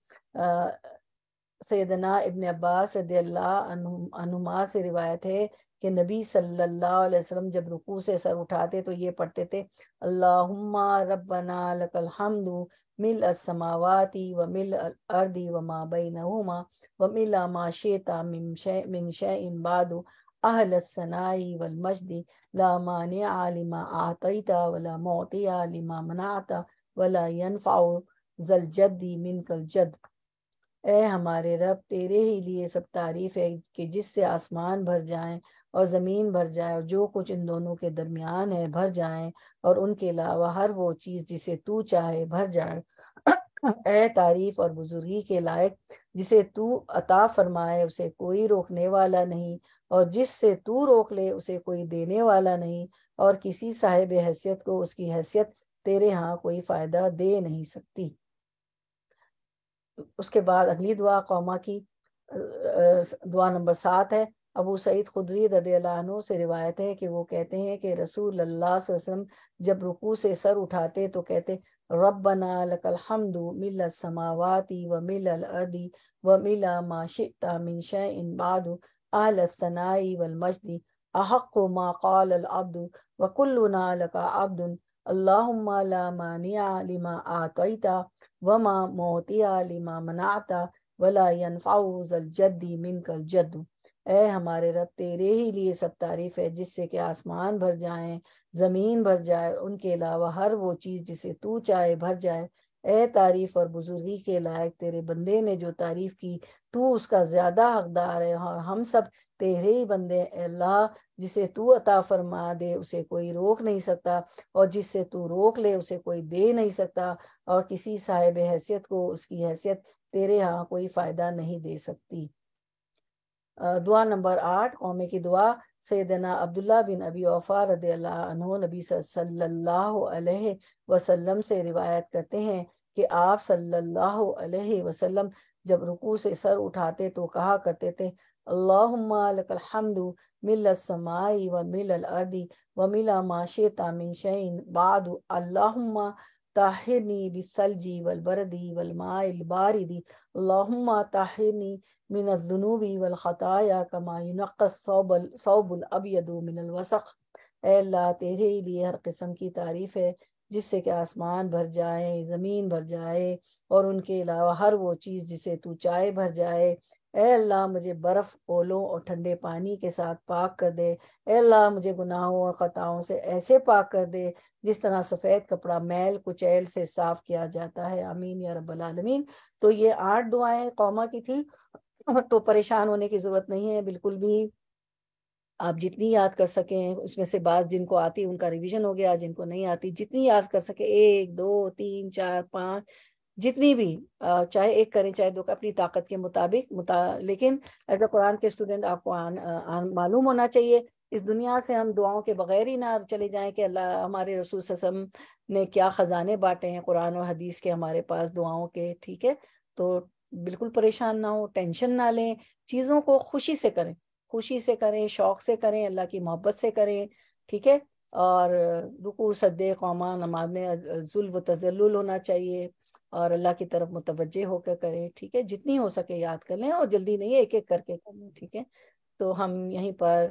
سیدنا ابن عباس رضی اللہ عنہما سے روایت ہے کہ نبی صلی اللہ علیہ وسلم جب رکوع سے سر اٹھاتے تو یہ پڑھتے تھے، اللہم ربنا لک الحمد ملء السماوات وملء الارض وما بینہما وملء ما شئت من شیء بعد اہل الثناء والمجد لا مانع لما اعطیت ولا معطی لما منعت ولا ينفع ذا الجد منک الجد۔ اے ہمارے رب، تیرے ہی لیے سب تعریف ہے کہ جس سے آسمان بھر جائیں اور زمین بھر جائے اور جو کچھ ان دونوں کے درمیان ہے بھر جائیں، اور ان کے علاوہ ہر وہ چیز جسے تو چاہے بھر جائے۔ اے تعریف اور بزرگی کے لائق، جسے تو عطا فرمائے اسے کوئی روکنے والا نہیں، اور جس سے تو روک لے اسے کوئی دینے والا نہیں، اور کسی صاحب حیثیت کو اس کی حیثیت تیرے ہاں کوئی فائدہ دے نہیں سکتی۔ اس کے بعد اگلی دعا قوما کی دعا نمبر 7 ہے۔ ابو سعید خدری رضی اللہ عنہ سے روایت ہے کہ وہ کہتے ہیں کہ رسول اللہ صلی اللہ علیہ وسلم جب رکوع سے سر اٹھاتے تو کہتے، ربنا لک الحمد ملء السماوات وملء الارض وملء ما شئت من شیء بعد اہل الثناء والمجد احق ما قال العبد وکلنا لک عبد اللہم لا مانع لما اعطیت وما معطی لما منعت ولا ينفع ذا الجد منک الجد۔ اے ہمارے رب، تیرے ہی لیے سب تعریف ہے جس سے کہ آسمان بھر جائیں، زمین بھر جائے، ان کے علاوہ ہر وہ چیز جسے تو چاہے بھر جائے۔ اے تعریف اور بزرگی کے لائق، تیرے بندے نے جو تعریف کی تو اس کا زیادہ حقدار ہے، اور ہم سب تیرے ہی بندے۔ اے اللہ، جسے تو عطا فرما دے اسے کوئی روک نہیں سکتا، اور جس سے تو روک لے اسے کوئی دے نہیں سکتا، اور کسی صاحب حیثیت کو اس کی حیثیت تیرے ہاں کوئی فائدہ نہیں دے سکتی۔ دعا نمبر 8 قومے کی دعا۔ سیدنا عبداللہ بن ابی اوفا رضی اللہ عنہ نبی صلی اللہ علیہ وسلم سے روایت کرتے ہیں کہ آپ صلی اللہ علیہ وسلم جب رکوع سے سر اٹھاتے تو کہا کرتے تھے، اللہم لک الحمد ملء السماء وملء الارض وملء ما شئت من شیء بعد اللہم طہرنی بالثلج والبرد والماء البارد اللہم طہرنی من الذنوب والخطایا کما ينقى الثوب الابيض من الوسخ۔ اے اللہ، تیرے ہی لیے ہر قسم کی تعریف ہے جس سے کہ آسمان بھر جائے، زمین بھر جائے، اور ان کے علاوہ ہر وہ چیز جسے تو چاہے بھر جائے۔ اے اللہ، مجھے برف، اولوں اور ٹھنڈے پانی کے ساتھ پاک کر دے۔ اے اللہ، مجھے گناہوں اور خطاؤں سے ایسے پاک کر دے جس طرح سفید کپڑا میل کچیل سے صاف کیا جاتا ہے۔ آمین یا رب العالمین۔ تو یہ 8 دعائیں قوما کی تھی، تو پریشان ہونے کی ضرورت نہیں ہے بالکل بھی۔ آپ جتنی یاد کر سکیں، اس میں سے بعض جن کو آتی ان کا ریویژن ہو گیا، جن کو نہیں آتی جتنی یاد کر سکے، 1 2 3 4 5 جتنی بھی، چاہے ایک کریں چاہے 2، اپنی طاقت کے مطابق لیکن ایز اے قرآن کے اسٹوڈنٹ آپ کو معلوم ہونا چاہیے، اس دنیا سے ہم دعاؤں کے بغیر ہی نہ چلے جائیں کہ اللہ، ہمارے رسول صلی اللہ علیہ وسلم نے کیا خزانے بانٹے ہیں قرآن و حدیث کے ہمارے پاس دعاؤں کے، ٹھیک ہے؟ تو بالکل پریشان نہ ہو، ٹینشن نہ لیں، چیزوں کو خوشی سے کریں، خوشی سے کریں، شوق سے کریں، اللہ کی محبت سے کریں، ٹھیک ہے؟ اور رکوع سجدے قوما نماز میں ذل و تذلل ہونا چاہیے، اور اللہ کی طرف متوجہ ہو کر کریں، ٹھیک ہے؟ جتنی ہو سکے یاد کر لیں، اور جلدی نہیں، ایک ایک کر کے کر لیں، ٹھیک ہے؟ تو ہم یہیں پر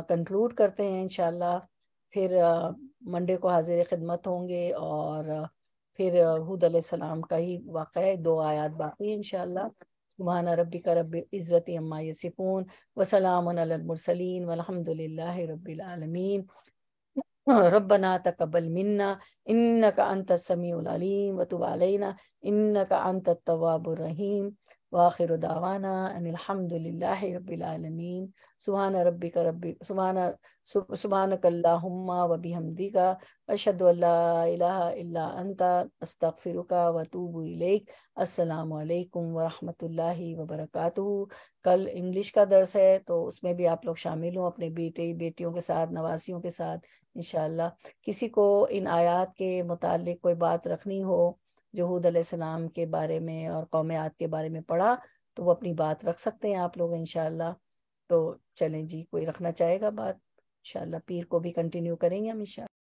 کنکلوڈ کرتے ہیں انشاءاللہ، پھر منڈے کو حاضر خدمت ہوں گے، اور پھر ہود علیہ السلام کا ہی واقعہ ہے، 2 آیات باقی ہیں انشاءاللہ۔ سبحان ربک رب العزت عما یصفون وسلام علی المرسلین والحمد للہ رب العالمین۔ ربنا تقبل منا انك انت السميع العليم وتب علينا انك انت التواب الرحيم واخر دعوانا ان الحمد لله رب العالمين۔ سبحانك اللهم وبحمدك اشهد ان لا اله الا انت استغفرك واتوب اليك۔ السلام علیکم ورحمۃ اللہ وبرکاتہ۔ کل انگلش کا درس ہے، تو اس میں بھی آپ لوگ شامل ہوں اپنے بیٹے بیٹیوں کے ساتھ، نواسیوں کے ساتھ انشاءاللہ۔ کسی کو ان آیات کے متعلق کوئی بات رکھنی ہو جو ہود علیہ السلام کے بارے میں اور قوم عاد کے بارے میں پڑھا، تو وہ اپنی بات رکھ سکتے ہیں آپ لوگ انشاءاللہ۔ تو چلیں جی، کوئی رکھنا چاہے گا بات؟ انشاءاللہ پیر کو بھی کنٹینیو کریں گے ہم انشاءاللہ۔